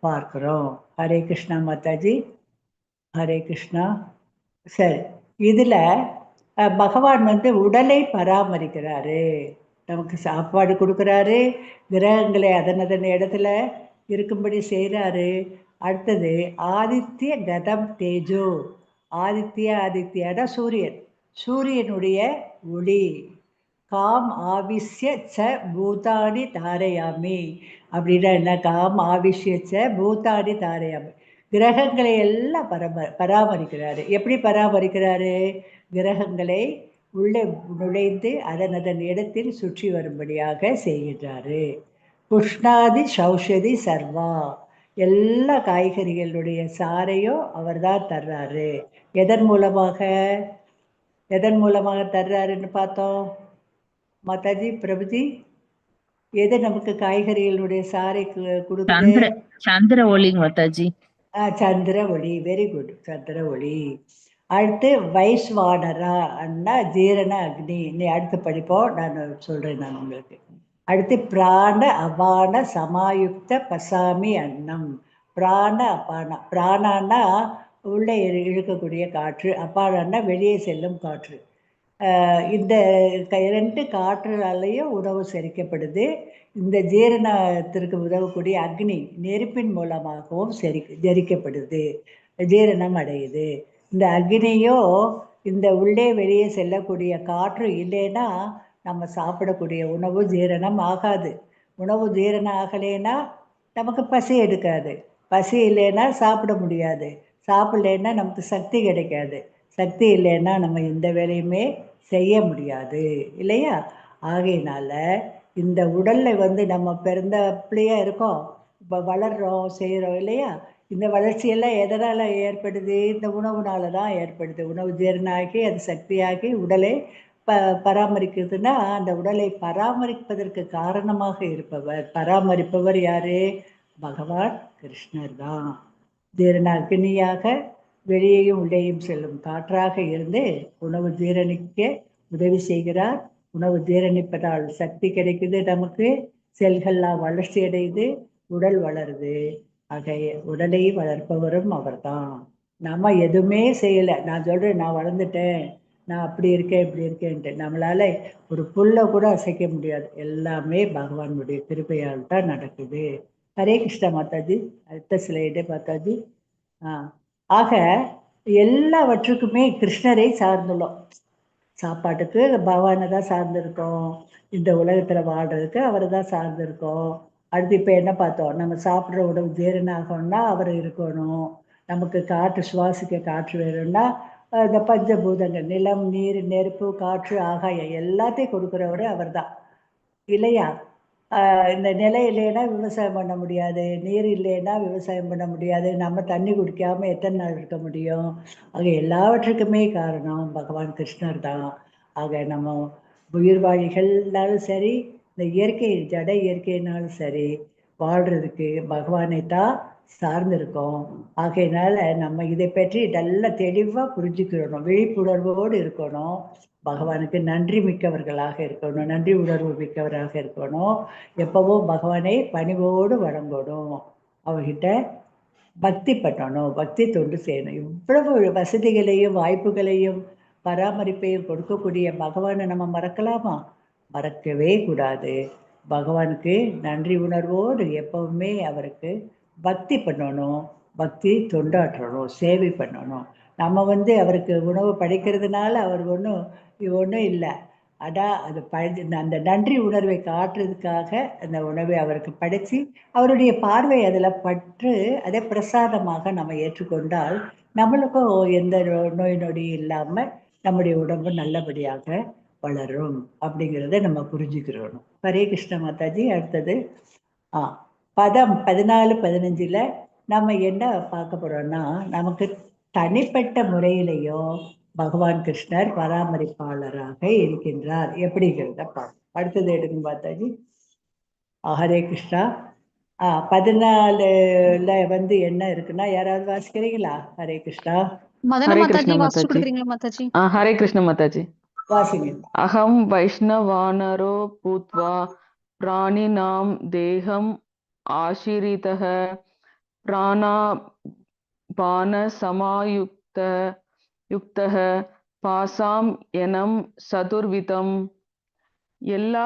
பார்க்குறோம். ஹரே கிருஷ்ணா மாதாஜி. ஹரே கிருஷ்ணா. சரி, இதில் பகவான் வந்து உடலை பராமரிக்கிறாரு, நமக்கு சாப்பாடு கொடுக்குறாரு, கிரகங்களை அதன் இடத்துல இருக்கும்படி செய்கிறாரு. அடுத்தது ஆதித்ய கதம் தேஜோ ஆதித்யனா சூரியன், சூரியனுடைய ஒளி. காம் ஆவிஷ்ய ச பூதானி தாரயாமி அப்படின்னா என்ன? காம் ஆவிஷ்ய ச பூதானி தாரயாமி, கிரகங்களை எல்லாம் பராமரிக்கிறாரு. எப்படி பராமரிக்கிறாரு? கிரகங்களை உள்ளே நுழைந்து அதன் இடத்தில் சுற்றி வரும்படியாக செய்கின்றாரு. புஷ்ணாதி சௌஷதி சர்வா, எல்லா காய்கறிகளுடைய சாரையும் அவர் தான் தர்றாரு. எதன் மூலமாக தர்றாருன்னு பார்த்தோம் மாதாஜி, பிரபுஜி? எது நமக்கு காய்கறிகளுடைய சாறை கொடுக்குது? சந்திர ஒளிங்க மாதாஜி. சந்திர ஒளி. வெரி குட், சந்திர ஒளி. அடுத்து வைஸ்வானரா அண்ணா ஜீரண அக்னி. நீ அடுத்து படிப்போம், நான் சொல்றேன் நான் உங்களுக்கு. அடுத்து பிராண அபான சமாயுக்த பசாமி அன்னம். பிராண அபானா, பிராணான்னா உள்ளே இழுக்கக்கூடிய காற்று, அபானா வெளியே செல்லும் காற்று. இந்த 2 காற்றுகளாலேயும் உணவு செரிக்கப்படுது. இந்த ஜீரணத்திற்கு உதவக்கூடிய அக்னி நெருப்பின் மூலமாகவும் ஜெரிக்கப்படுது, ஜீரணம் அடையுது. இந்த அக்னியோ இந்த உள்ளே வெளியே செல்லக்கூடிய காற்று இல்லைன்னா நம்ம சாப்பிடக்கூடிய உணவு ஜீரணம் ஆகாது. உணவு ஜீரணம் ஆகலைன்னா நமக்கு பசி எடுக்காது. பசி இல்லைன்னா சாப்பிட முடியாது. சாப்பிடலைன்னா நமக்கு சக்தி கிடைக்காது. சக்தி இல்லைன்னா நம்ம எந்த வேலையுமே செய்ய முடியாது இல்லையா? ஆகையினால இந்த உடல்ல நம்ம பிறந்த பிள்ளையா இருக்கோம், இப்போ வளர்றோம், செய்கிறோம் இல்லையா? இந்த வளர்ச்சியெல்லாம் எதனால் ஏற்படுது? இந்த உணவுனால தான் ஏற்படுது. உணவு ஜீரணாகி அது சக்தியாகி உடலை பராமரிக்கிறதுனா, அந்த உடலை பராமரிப்பதற்கு காரணமாக பராமரிப்பவர் யாரு? பகவான் கிருஷ்ணர் தான். ஜீரண அக்னியாக வெளியேயும் உள்ளேயும் செல்லும் காற்றாக இருந்து உணவு ஜீரணிக்க உதவி செய்கிறார். உணவு ஜீரணிப்பதால் சக்தி கிடைக்குது, நமக்கு செல்கள்லாம் வளர்ச்சி அடையுது, உடல் வளருது. ஆக உடலை வளர்ப்பவரும் அவர் தான். நம்ம எதுவுமே செய்யலை. நான் சொல்கிறேன், நான் வளர்ந்துட்டேன், நான் அப்படி இருக்கேன் இப்படி இருக்கேன்ட்டு. நம்மளால ஒரு புல்லை கூட அசைக்க முடியாது. எல்லாமே பகவானுடைய கிருபையால் தான் நடக்குது. ஹரே கிருஷ்ணா மாதாஜி. அடுத்த ஸ்லைடு மாதாஜி. ஆக எல்லாவற்றுக்குமே கிருஷ்ணரை சார்ந்துள்ளோம். சாப்பாட்டுக்கு பகவானை தான் சார்ந்திருக்கோம். இந்த உலகத்தில் வாழ்கிறதுக்கு அவரை தான் சார்ந்திருக்கோம். அடுத்து இப்போ என்ன பார்த்தோம்? நம்ம சாப்பிட்ற உணவு ஜீரணம் ஆகணும்னா அவர் இருக்கணும். நமக்கு காற்று சுவாசிக்க காற்று வேணும்னா இந்த பஞ்சபூதங்கள் நிலம், நீர், நெருப்பு, காற்று, ஆகாயம் எல்லாத்தையும் கொடுக்குறவர் அவர் தான் இல்லையா? இந்த நிலை இல்லைன்னா விவசாயம் பண்ண முடியாது, நீர் இல்லைன்னா விவசாயம் பண்ண முடியாது, நம்ம தண்ணி குடிக்காமல் எத்தனை நாள் இருக்க முடியும்? ஆக எல்லாவற்றுக்குமே காரணம் பகவான் கிருஷ்ணர் தான். ஆக நம்ம உயிர்வாழிகள்னாலும் சரி, இந்த இயற்கை ஜட இயற்கைனாலும் சரி, வாழ்கிறதுக்கு பகவானை தான் சார்ந்திருக்கோம். ஆகையினால நம்ம இதை பற்றி நல்லா தெளிவாக புரிஞ்சுக்கிறணும், விழிப்புணர்வோடு இருக்கணும். பகவானுக்கு நன்றி மிக்கவர்களாக இருக்கணும், நன்றி உணர்வு மிக்கவராக இருக்கணும். எப்பவும் பகவானை பணிவோடு வணங்கணும், அவர்கிட்ட பக்தி பண்ணணும், பக்தி தொண்டு செய்யணும். இவ்வளவு வசதிகளையும் வாய்ப்புகளையும் பராமரிப்பையும் கொடுக்கக்கூடிய பகவானை நம்ம மறக்கலாமா? மறக்கவே கூடாது. பகவானுக்கு நன்றி உணர்வோடு எப்பவுமே அவருக்கு பக்தி பண்ணணும், பக்தி தொண்டாற்றணும், சேவை பண்ணணும். நம்ம அவருக்கு உணவு படைக்கிறதுனால அவர் ஒன்றும் இல்லை. அது அந்த நன்றி உணர்வை காட்டுறதுக்காக அந்த உணவை அவருக்கு படைச்சி அவருடைய பார்வை அதில் பற்று அதை பிரசாதமாக நம்ம ஏற்றுக்கொண்டால் நம்மளுக்கும் எந்த நோய் நொடி இல்லாமல் நம்முடைய உடம்பு நல்லபடியாக வளரும் அப்படிங்கிறத நம்ம புரிஞ்சுக்கிறோம். ஹரே கிருஷ்ண மாதாஜி. அடுத்தது பதம் 14-15 நம்ம என்ன பார்க்க போறோம்னா, நமக்கு தனிப்பட்ட முறையிலையும் பகவான் கிருஷ்ணர் பராமரிப்பாளராக இருக்கின்றார் எப்படிங்கிறத பார்ப்போம். அடுத்தது எடுங்க மாதாஜி. ஹரே கிருஷ்ணா. 14ல என்ன இருக்குன்னா, யாராவது வாசிக்கிறீங்களா? ஹரே கிருஷ்ணா. ஹரே கிருஷ்ண மாதாஜி. ஹரே கிருஷ்ண மாதாஜி. வாசிங்க. அகம் வைஷ்ணவானரோ பூத்வா பிராணினாம் தேகம் ஆசிரிதः பிராணாபான சமாயுக்தः பாசாம் எனம் சதுர்விதம். எல்லா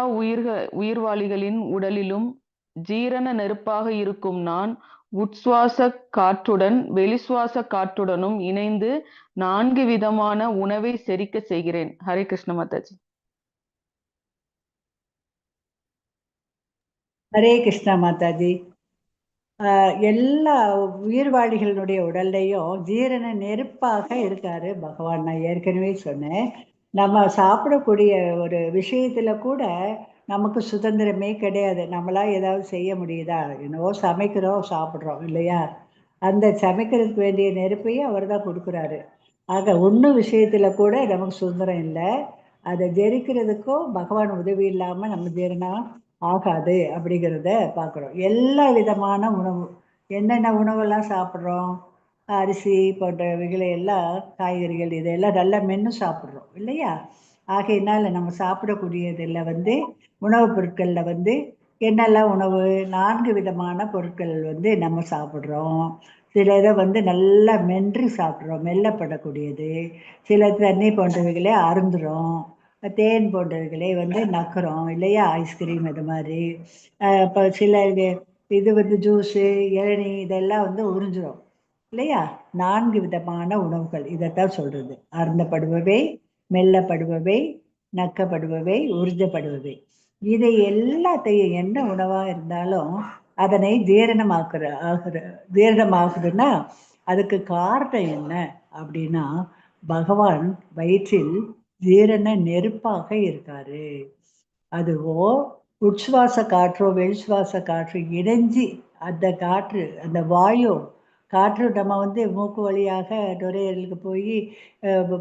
உயிர்வாளிகளின் உடலிலும் ஜீரண நெருப்பாக இருக்கும் நான் உட்சுவாச காற்றுடன் வெளிசுவாச காற்றுடனும் இணைந்து 4 விதமான உணவை செரிக்க செய்கிறேன். ஹரே கிருஷ்ண மாதாஜி. ஹரே கிருஷ்ணா மாதாஜி. எல்லா உயிர்வாழிகளுடைய உடல்லையும் ஜீரண நெருப்பாக இருக்காரு பகவான். நான் ஏற்கனவே சொன்னேன், நம்ம சாப்பிடக்கூடிய ஒரு விஷயத்துல கூட நமக்கு சுதந்திரமே கிடையாது. நம்மளா ஏதாவது செய்ய முடியுதா? என்னவோ சமைக்கிறோம், சாப்பிட்றோம் இல்லையா? அந்த சமைக்கிறதுக்கு வேண்டிய நெருப்பையும் அவர் தான் கொடுக்குறாரு. ஆக ஒன்றும் விஷயத்துல கூட நமக்கு சுதந்திரம் இல்லை. அதை ஜெரிக்கிறதுக்கும் பகவான் உதவி இல்லாமல் நம்ம ஜீரணம் ஆகாது அப்படிங்கிறத பார்க்குறோம். எல்லா விதமான உணவு, என்னென்ன உணவெல்லாம் சாப்பிட்றோம், அரிசி போன்றவைகளை எல்லாம், காய்கறிகள் இதெல்லாம் நல்லா மென்று சாப்பிட்றோம் இல்லையா? ஆகையினால நம்ம சாப்பிடக்கூடியதில் வந்து உணவுப் பொருட்களில் வந்து என்னெல்லாம் உணவு, 4 விதமான பொருட்கள் வந்து நம்ம சாப்பிட்றோம். சில இதை வந்து நல்லா மென்று சாப்பிட்றோம், மெல்லப்படக்கூடியது. சில தண்ணி போன்றவைகளே அருந்துறோம், தேன் போன்றவைகளை வந்து நக்குறோம் இல்லையா? ஐஸ்கிரீம் இது மாதிரி. இப்போ சில இது வந்து ஜூஸு, இளநீ இதெல்லாம் வந்து உறிஞ்சிரும் இல்லையா? 4 விதமான உணவுகள் இதைத்தான் சொல்றது. அருந்தப்படுபவை, மெல்லப்படுபவை, நக்கப்படுபவை, உறிஞ்சப்படுபவை. இதை எல்லாத்தையும் என்ன உணவாக இருந்தாலும் அதனை ஜீரணமாகுதுன்னா அதுக்கு காரணம் என்ன அப்படின்னா, பகவான் வயிற்றில் ஜீரண நெருப்பாக இருக்காரு. அதுவோ உட்சுவாச காற்றோ வெளிசுவாச காற்று இணைஞ்சி அந்த காற்று, அந்த வாயு காற்று நம்ம வந்து மூக்கு வழியாக நுரையீரலுக்கு போய்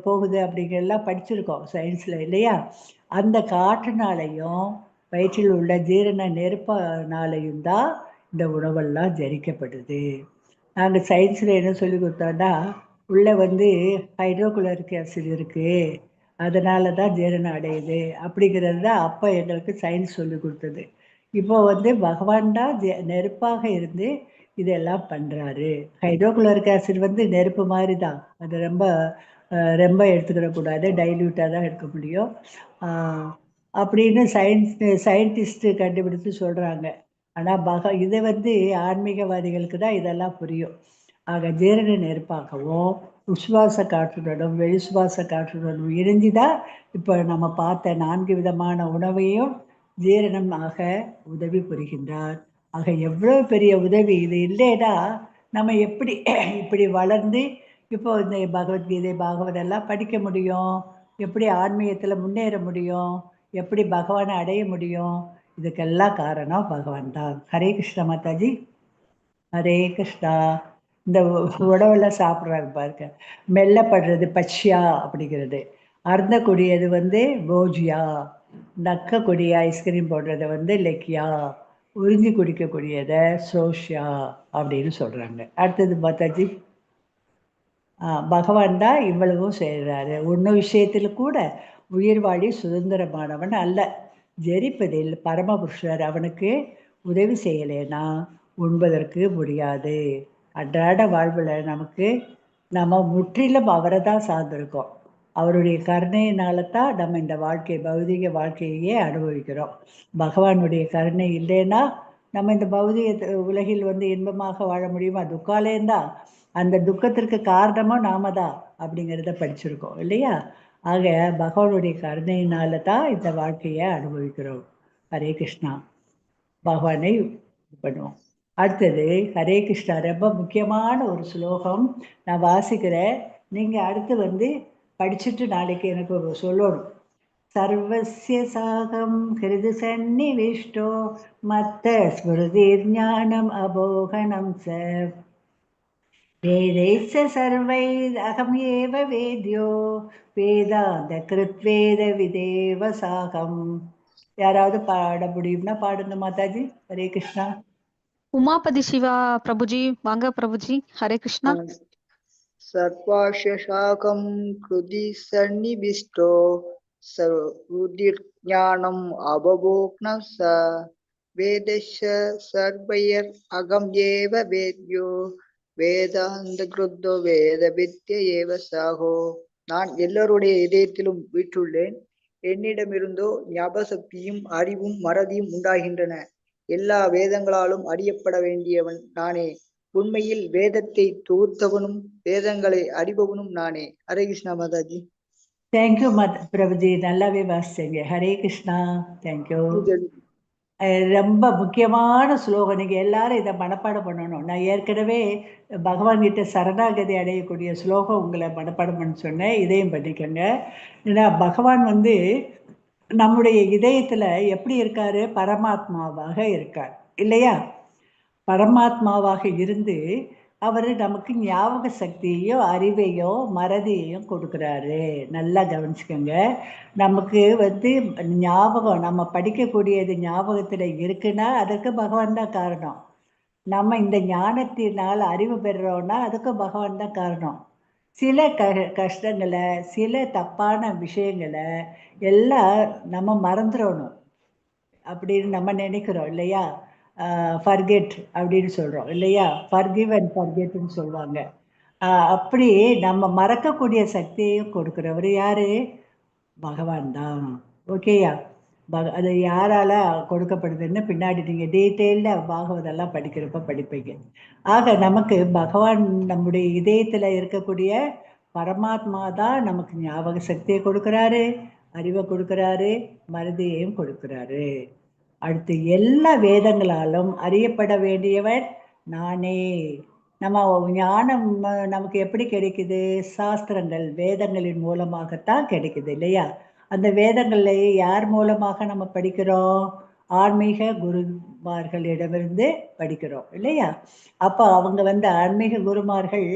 போகுது அப்படிங்கிறதெல்லாம் படிச்சிருக்கோம் சயின்ஸில் இல்லையா? அந்த காற்றுனாலையும் வயிற்றில் உள்ள ஜீரண நெருப்பினாலையும் தான் இந்த உணவெல்லாம் ஜரிக்கப்படுது. நாங்கள் சயின்ஸில் என்ன சொல்லி கொடுத்தோன்னா, உள்ளே வந்து ஹைட்ரோகுளோரிக் ஆசிட் இருக்குது, அதனால தான் ஜீரணம் அடையுது அப்படிங்கிறது தான் அப்போ எங்களுக்கு சயின்ஸ் சொல்லி கொடுத்தது. இப்போ வந்து பகவான் தான் நெருப்பாக இருந்து இதெல்லாம் பண்ணுறாரு. ஹைட்ரோகுளோரிக் ஆசிட் வந்து நெருப்பு மாதிரி தான், அது ரொம்ப ரொம்ப எடுத்துக்கிடக்கூடாது, டைல்யூட்டாக தான் எடுக்க முடியும் அப்படின்னு சயின்டிஸ்ட்டு கண்டுபிடித்து சொல்கிறாங்க. ஆனால் இதை வந்து ஆன்மீகவாதிகளுக்கு தான் இதெல்லாம் புரியும். ஆக ஜீரண நெருப்பாகவும் உசுவாச காற்றுடனும் வெளிசுவாச காற்றுடனும் இணைந்து தான் இப்போ நம்ம பார்த்த 4 விதமான உணவையும் ஜீரணமாக உதவி புரிகின்றார். ஆக எவ்வளோ பெரிய உதவி இது! இல்லைன்னா நம்ம எப்படி இப்படி வளர்ந்து இப்போ இந்த பகவத்கீதை, பாகவதெல்லாம் படிக்க முடியும்? எப்படி ஆன்மீகத்தில் முன்னேற முடியும்? எப்படி பகவானை அடைய முடியும்? இதுக்கெல்லாம் காரணம் பகவான் தான். ஹரே கிருஷ்ண மாதாஜி. ஹரே கிருஷ்ணா. இந்த உணவெல்லாம் சாப்பிட்றாங்க பாருங்க, மெல்லப்படுறது பச்சியா அப்படிங்கிறது, அருந்தக்கூடியது வந்து போஜியா, நக்கக்கூடிய ஐஸ்கிரீம் போடுறத வந்து லெக்கியா, உறிஞ்சி குடிக்கக்கூடியதை சோஷியா அப்படின்னு சொல்கிறாங்க. அடுத்தது மாதாஜி, பகவான் தான் இவ்வளவும் செய்கிறாரு. ஒன்றும் விஷயத்தில் கூட உயிர்வாழி சுதந்திரமானவன் அல்ல. ஜெரிப்பதில் பரமபுருஷர் அவனுக்கு உதவி செய்யலைன்னா உண்பதற்கு முடியாது. அன்றாட வாழ்வில் நம்ம முற்றிலும் அவரை தான் சார்ந்திருக்கோம். அவருடைய கருணையினால தான் நம்ம இந்த பௌதிக வாழ்க்கையே அனுபவிக்கிறோம். பகவானுடைய கருணை இல்லைன்னா நம்ம இந்த பௌதிக உலகில் வந்து இன்பமாக வாழ முடியுமா? துக்காலேந்தான். அந்த துக்கத்திற்கு காரணமும் நாம தான் அப்படிங்கிறத படிச்சிருக்கோம் இல்லையா? ஆக பகவானுடைய கருணையினால தான் இந்த வாழ்க்கையை அனுபவிக்கிறோம். ஹரே கிருஷ்ணா. பகவானை பண்ணுவோம். அடுத்தது ஹரே கிருஷ்ணா, ரொம்ப முக்கியமான ஒரு ஸ்லோகம் நான் வாசிக்கிறேன். நீங்கள் அடுத்து வந்து படிச்சுட்டு நாளைக்கு எனக்கு ஒரு சொல்லணும். சர்வஸ்ய சாகம் ஹிருதி சந்நிவிஷ்டோ மத்த ஸ்மிருதி ஞானம் அபோகனம் ச வேதைச்ச சர்வைர் அகம் ஏவ வேத்யோ வேதாந்த கிருத்வேத விதேவ சாகம். யாராவது பாட முடியும்னா பாடுங்க மாதாஜி. ஹரே கிருஷ்ணா. உமாபதி சிவா பிரபுஜி வாங்க பிரபுஜி. ஹரே கிருஷ்ணா. சர்வாஸ்ய சாகம் கிருதி சந்நிவிஷ்டோ ஞானம் அபவோக்ன ச வேதஸ்ய சர்வைர் அகம் ஏவ வேத்யோ வேதாந்த கிருத்தோ வேத வித்ய ஏவ சாகோ. நான் எல்லோருடைய இதயத்திலும் வீற்றுள்ளேன். என்னிடமிருந்தோ ஞாபக சக்தியும் அறிவும் மறதியும் உண்டாகின்றன. எல்லா வேதங்களாலும் அறியப்பட வேண்டியவன் நானே. உண்மையில் வேதத்தை தொகுத்தவனும் வேதங்களை அறிபவனும் நானே. ஹரே கிருஷ்ணா மாதாஜி. தேங்க்யூ பிரபுஜி, நல்லாவே வாசிச்சீங்க. ஹரே கிருஷ்ணா. தேங்க்யூ. ரொம்ப முக்கியமான ஸ்லோகம். நீங்கள் எல்லாரும் இதை மனப்பாடம் பண்ணணும். நான் ஏற்கனவே பகவான் கிட்ட சரணாகதி அடையக்கூடிய ஸ்லோகம் உங்களை மனப்பாடம் பண்ண சொன்னேன். இதையும் பண்ணிக்கோங்க. ஏன்னா பகவான் வந்து நம்முடைய இதயத்தில் எப்படி இருக்காரு? பரமாத்மாவாக இருக்கார் இல்லையா? பரமாத்மாவாக இருந்து அவர் நமக்கு ஞாபக சக்தியோ அறிவையோ மறதியையும் கொடுக்குறாரு. நல்லா கவனிச்சுக்கோங்க. நமக்கு வந்து ஞாபகம், நம்ம படிக்கக்கூடியது ஞாபகத்தில் இருக்குன்னா அதுக்கு பகவான் தான் காரணம். நம்ம இந்த ஞானத்தினால் அறிவு பெறுறோன்னா அதுக்கு பகவான் தான் காரணம். சில கஷ்டங்களை, சில தப்பான விஷயங்களை எல்லாம் நம்ம மறந்துடணும் அப்படின்னு நம்ம நினைக்கிறோம் இல்லையா? ஃபர்கெட் அப்படின்னு சொல்கிறோம் இல்லையா? ஃபர்கிவ் அண்ட் ஃபர்கெட்னு சொல்லுவாங்க. அப்படி நம்ம மறக்கக்கூடிய சக்தியையும் கொடுக்குறவர் யாரு? பகவான் தான். ஓகேயா? அது யாரால கொடுக்கப்படுதுன்னு பின்னாடி நீங்கள் டீட்டெயில்டாக பாகவதெல்லாம் படிக்கிறப்ப படிப்பீங்க. ஆக நமக்கு பகவான் நம்முடைய இதயத்தில் இருக்கக்கூடிய பரமாத்மா தான் நமக்கு ஞாபக சக்தியை கொடுக்குறாரு, அறிவை கொடுக்குறாரு, மறதியையும் கொடுக்குறாரு. அடுத்து எல்லா வேதங்களாலும் அறியப்பட வேண்டியவர் நானே. நம்ம ஞானம் நமக்கு எப்படி கிடைக்குது? சாஸ்திரங்கள், வேதங்களின் மூலமாகத்தான் கிடைக்குது இல்லையா? அந்த வேதங்களை யார் மூலமாக நம்ம படிக்கிறோம்? ஆன்மீக குருமார்களிடமிருந்து படிக்கிறோம் இல்லையா? அப்போ அவங்க வந்து ஆன்மீக குருமார்கள்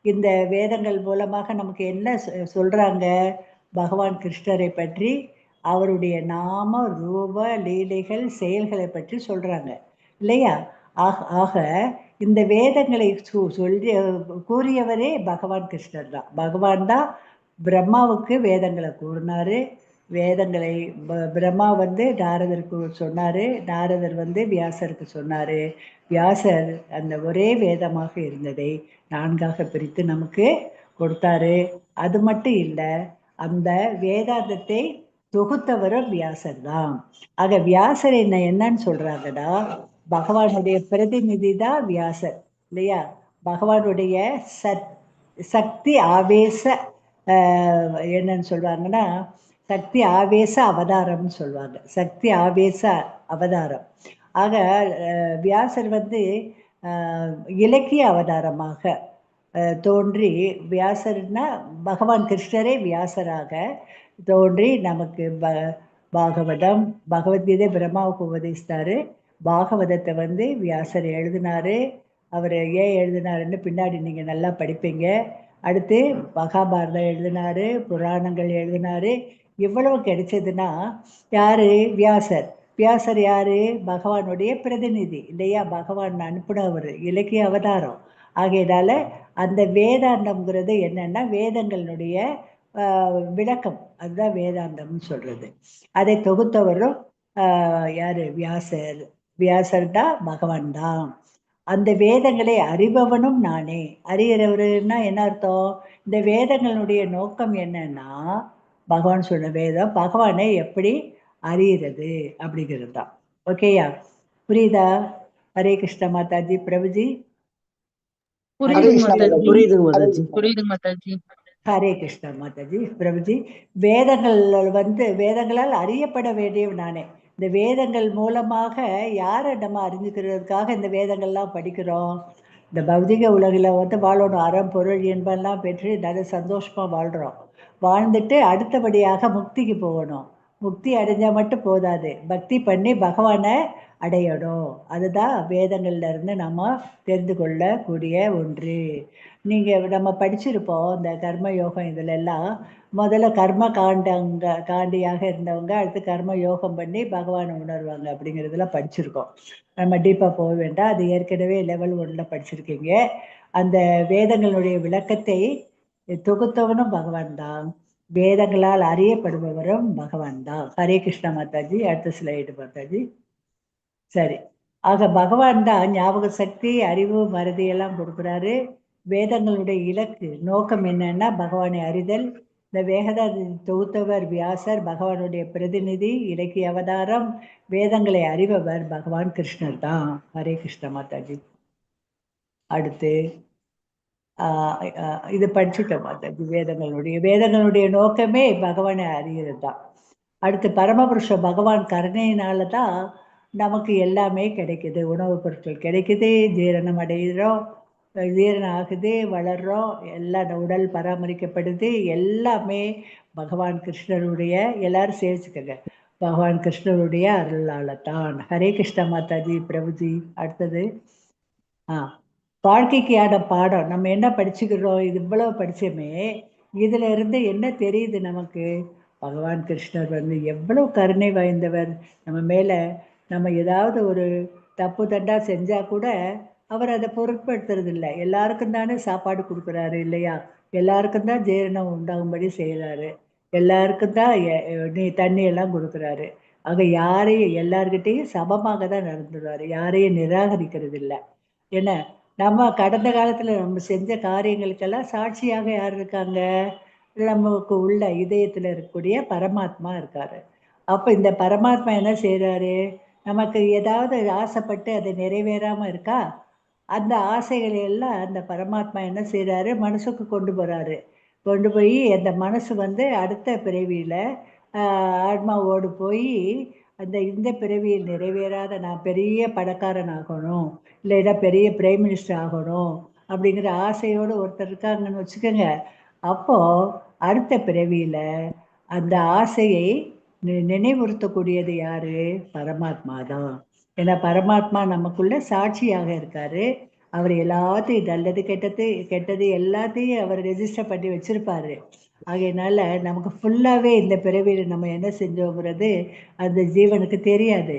இந்த வேதங்கள் மூலமாக நமக்கு என்ன சொல்றாங்க? பகவான் கிருஷ்ணரை பற்றி, அவருடைய நாம ரூப லீலைகள் செயல்களை பற்றி சொல்றாங்க இல்லையா? ஆக இந்த வேதங்களை சொல்லி கூறியவரே பகவான் கிருஷ்ணர் தான். பகவான் தான் பிரம்மாவுக்கு வேதங்களை கூறினாரு. வேதங்களை பிரம்மா வந்து நாரதருக்கு சொன்னாரு, நாரதர் வந்து வியாசருக்கு சொன்னாரு. வியாசர் அந்த ஒரே வேதமாக இருந்ததை 4ஆக பிரித்து நமக்கு கொடுத்தாரு. அது மட்டும் இல்லை, அந்த வேதாந்தத்தை தொகுத்தவரும் வியாசர் தான். ஆக வியாசர் என்னன்னு சொல்றாங்கன்னா, பகவானுடைய பிரதிநிதி தான் வியாசர் இல்லையா? பகவானுடைய சக்தி ஆவேச என்னன்னு சொல்லுவாங்கன்னா, சக்தி ஆவேச அவதாரம்னு சொல்லுவாங்க. சக்தி ஆவேச அவதாரம். ஆக வியாசர் வந்து இலக்கிய அவதாரமாக தோன்றி, வியாசர்னா பகவான் கிருஷ்ணரே வியாசராக தோன்றி நமக்கு பாகவதம், பகவத்கீதை பிரம்மாவுக்கு உபதேசித்தாரு. பாகவதத்தை வந்து வியாசர் எழுதினாரு. அவர் ஏன் எழுதினாருன்னு பின்னாடி நீங்கள் நல்லா படிப்பீங்க. அடுத்து மகாபாரதம் எழுதினாரு, புராணங்கள் எழுதினாரு. இவ்வளவு கிடைச்சதுன்னா யாரு? வியாசர். வியாசர் யாரு? பகவானுடைய பிரதிநிதி இல்லையா? பகவான் அனுப்பினவர், இலக்கிய அவதாரம். ஆகையினால அந்த வேதாந்தம்ங்கிறது என்னன்னா வேதங்களுடைய விளக்கம். அதுதான் வேதாந்தம்னு சொல்றது. அதை தொகுத்தவரும் யாரு? வியாசர். வியாசர் தான் பகவான் தான். அந்த வேதங்களை அறிபவனும் நானே. அறிகிறவருன்னா என்ன அர்த்தம்? இந்த வேதங்களுடைய நோக்கம் என்னன்னா, பகவான் சொன்ன வேதம் பகவானை எப்படி அறிகிறது அப்படிங்கிறது தான். ஓகேயா? புரியுதா? ஹரே கிருஷ்ண மாதாஜி. பிரபுஜி புரியுது மாதாஜி. ஹரே கிருஷ்ணா மாதாஜி. பிரபுஜி, வேதங்கள் வந்து வேதங்களால் அறியப்பட வேண்டியவன் நானே. இந்த வேதங்கள் மூலமாக யாரை நம்ம அறிஞ்சுக்கிறதுக்காக இந்த வேதங்கள்லாம் படிக்கிறோம்? இந்த பௌதிக உலகில் வந்து வாழணும், அறம் பொருள் என்பெல்லாம் பெற்று நல்ல சந்தோஷமாக வாழ்கிறோம். வாழ்ந்துட்டு அடுத்தபடியாக முக்திக்கு போகணும். முக்தி அடைஞ்சால் மட்டும் போதாது, பக்தி பண்ணி பகவானை அடையணும். அதுதான் வேதங்கள்ல இருந்து நம்ம தெரிந்து கொள்ளக்கூடிய ஒன்று. நீங்கள் நம்ம படிச்சிருப்போம் இந்த கர்ம யோகம். இதில் எல்லாம் முதல்ல கர்ம காண்டியாக இருந்தவங்க அடுத்து கர்ம யோகம் பண்ணி பகவானை உணர்வாங்க அப்படிங்கிறதுலாம் படிச்சிருக்கோம். நம்ம டீப்பாக போக வேண்டாம், அது ஏற்கனவே லெவல் 1ல் படிச்சிருக்கீங்க. அந்த வேதங்களுடைய விளக்கத்தை தொகுத்தவனும் பகவான் தான், வேதங்களால் அறியப்படுபவரும் பகவான் தான். ஹரே கிருஷ்ணா மாதாஜி. அடுத்த ஸ்லைடு மாதாஜி. சரி, ஆக பகவான் தான் ஞாபக சக்தி, அறிவு, மறதியெல்லாம் கொடுக்குறாரு. வேதங்களுடைய இலக்கு நோக்கம் என்னன்னா பகவானை அறிதல். இந்த வேதத்தை தொகுத்தவர் வியாசர், பகவானுடைய பிரதிநிதி, இலக்கிய அவதாரம். வேதங்களை அறிபவர் பகவான் கிருஷ்ணர் தான். ஹரே கிருஷ்ண மாதாஜி. அடுத்து இது படிச்சுட்டோம் மாதாஜி. வேதங்களுடைய நோக்கமே பகவானை அறிகிறது தான். அடுத்து பரமபுருஷ பகவான் கருணையினால தான் நமக்கு எல்லாமே கிடைக்குது. உணவுப் பொருட்கள் கிடைக்குது, ஜீரணம் அடைகிறோம், ஜீரணம் ஆகுது, வளர்றோம், எல்லாம் உடல் பராமரிக்கப்படுது. எல்லாமே பகவான் கிருஷ்ணருடைய, எல்லாரும் சேவிச்சுக்கங்க, பகவான் கிருஷ்ணருடைய அருளால தான். ஹரே கிருஷ்ண மாதாஜி, பிரபுஜி. அடுத்தது வாழ்க்கைக்கான பாடம் நம்ம என்ன படிச்சுக்கிறோம்? இது இவ்வளவு படிச்சோமே, இதுல இருந்து என்ன தெரியுது நமக்கு? பகவான் கிருஷ்ணர் வந்து எவ்வளவு கருணை வாய்ந்தவர் நம்ம மேல. நம்ம ஏதாவது ஒரு தப்பு தண்டா செஞ்சா கூட அவர் அதை பொருட்படுத்துறது இல்லை. எல்லாருக்கும் தானே சாப்பாடு கொடுக்குறாரு இல்லையா? எல்லாருக்கும் தான் ஜீரணம் உண்டாகும்படி செய்கிறாரு, எல்லாருக்கும் தான் தண்ணி எல்லாம் கொடுக்குறாரு. ஆக யாரையும் எல்லார்கிட்டையும் சமமாக தான் நடந்துடுவார், யாரையும் நிராகரிக்கிறது இல்லை. என்ன, நம்ம கடந்த காலத்தில் நம்ம செஞ்ச காரியங்களுக்கெல்லாம் சாட்சியாக யார் இருக்காங்க? நமக்கு உள்ள இதயத்தில் இருக்கக்கூடிய பரமாத்மா இருக்காரு. அப்போ இந்த பரமாத்மா என்ன செய்கிறாரு? நமக்கு ஏதாவது ஆசைப்பட்டு அது நிறைவேறாமல் இருக்கா? அந்த ஆசைகளை எல்லாம் அந்த பரமாத்மா என்ன செய்கிறாரு? மனசுக்கு கொண்டு போகிறாரு. கொண்டு போய் அந்த மனசு வந்து அடுத்த பிறவியில் ஆத்மாவோடு போய் இந்த பிறவியில் நிறைவேறாத நான் பெரிய பணக்காரன் ஆகணும், இல்லைன்னா பெரிய பிரைம் மினிஸ்டர் ஆகணும் அப்படிங்கிற ஆசையோடு ஒருத்தர் இருக்காங்கன்னு வச்சுக்கோங்க. அப்போது அடுத்த பிறவியில் அந்த ஆசையை நினைவுறுத்தக்கூடியது யாரு? பரமாத்மா தான். ஏன்னா பரமாத்மா நமக்குள்ள சாட்சியாக இருக்காரு. அவர் எல்லாத்தையும் நல்லது கெட்டது எல்லாத்தையும் அவர் ரெஜிஸ்டர் பண்ணி வச்சிருப்பாரு. ஆகையினால நமக்கு ஃபுல்லாகவே இந்த பிறவியில் நம்ம என்ன செஞ்சோங்கிறது அந்த ஜீவனுக்கு தெரியாது.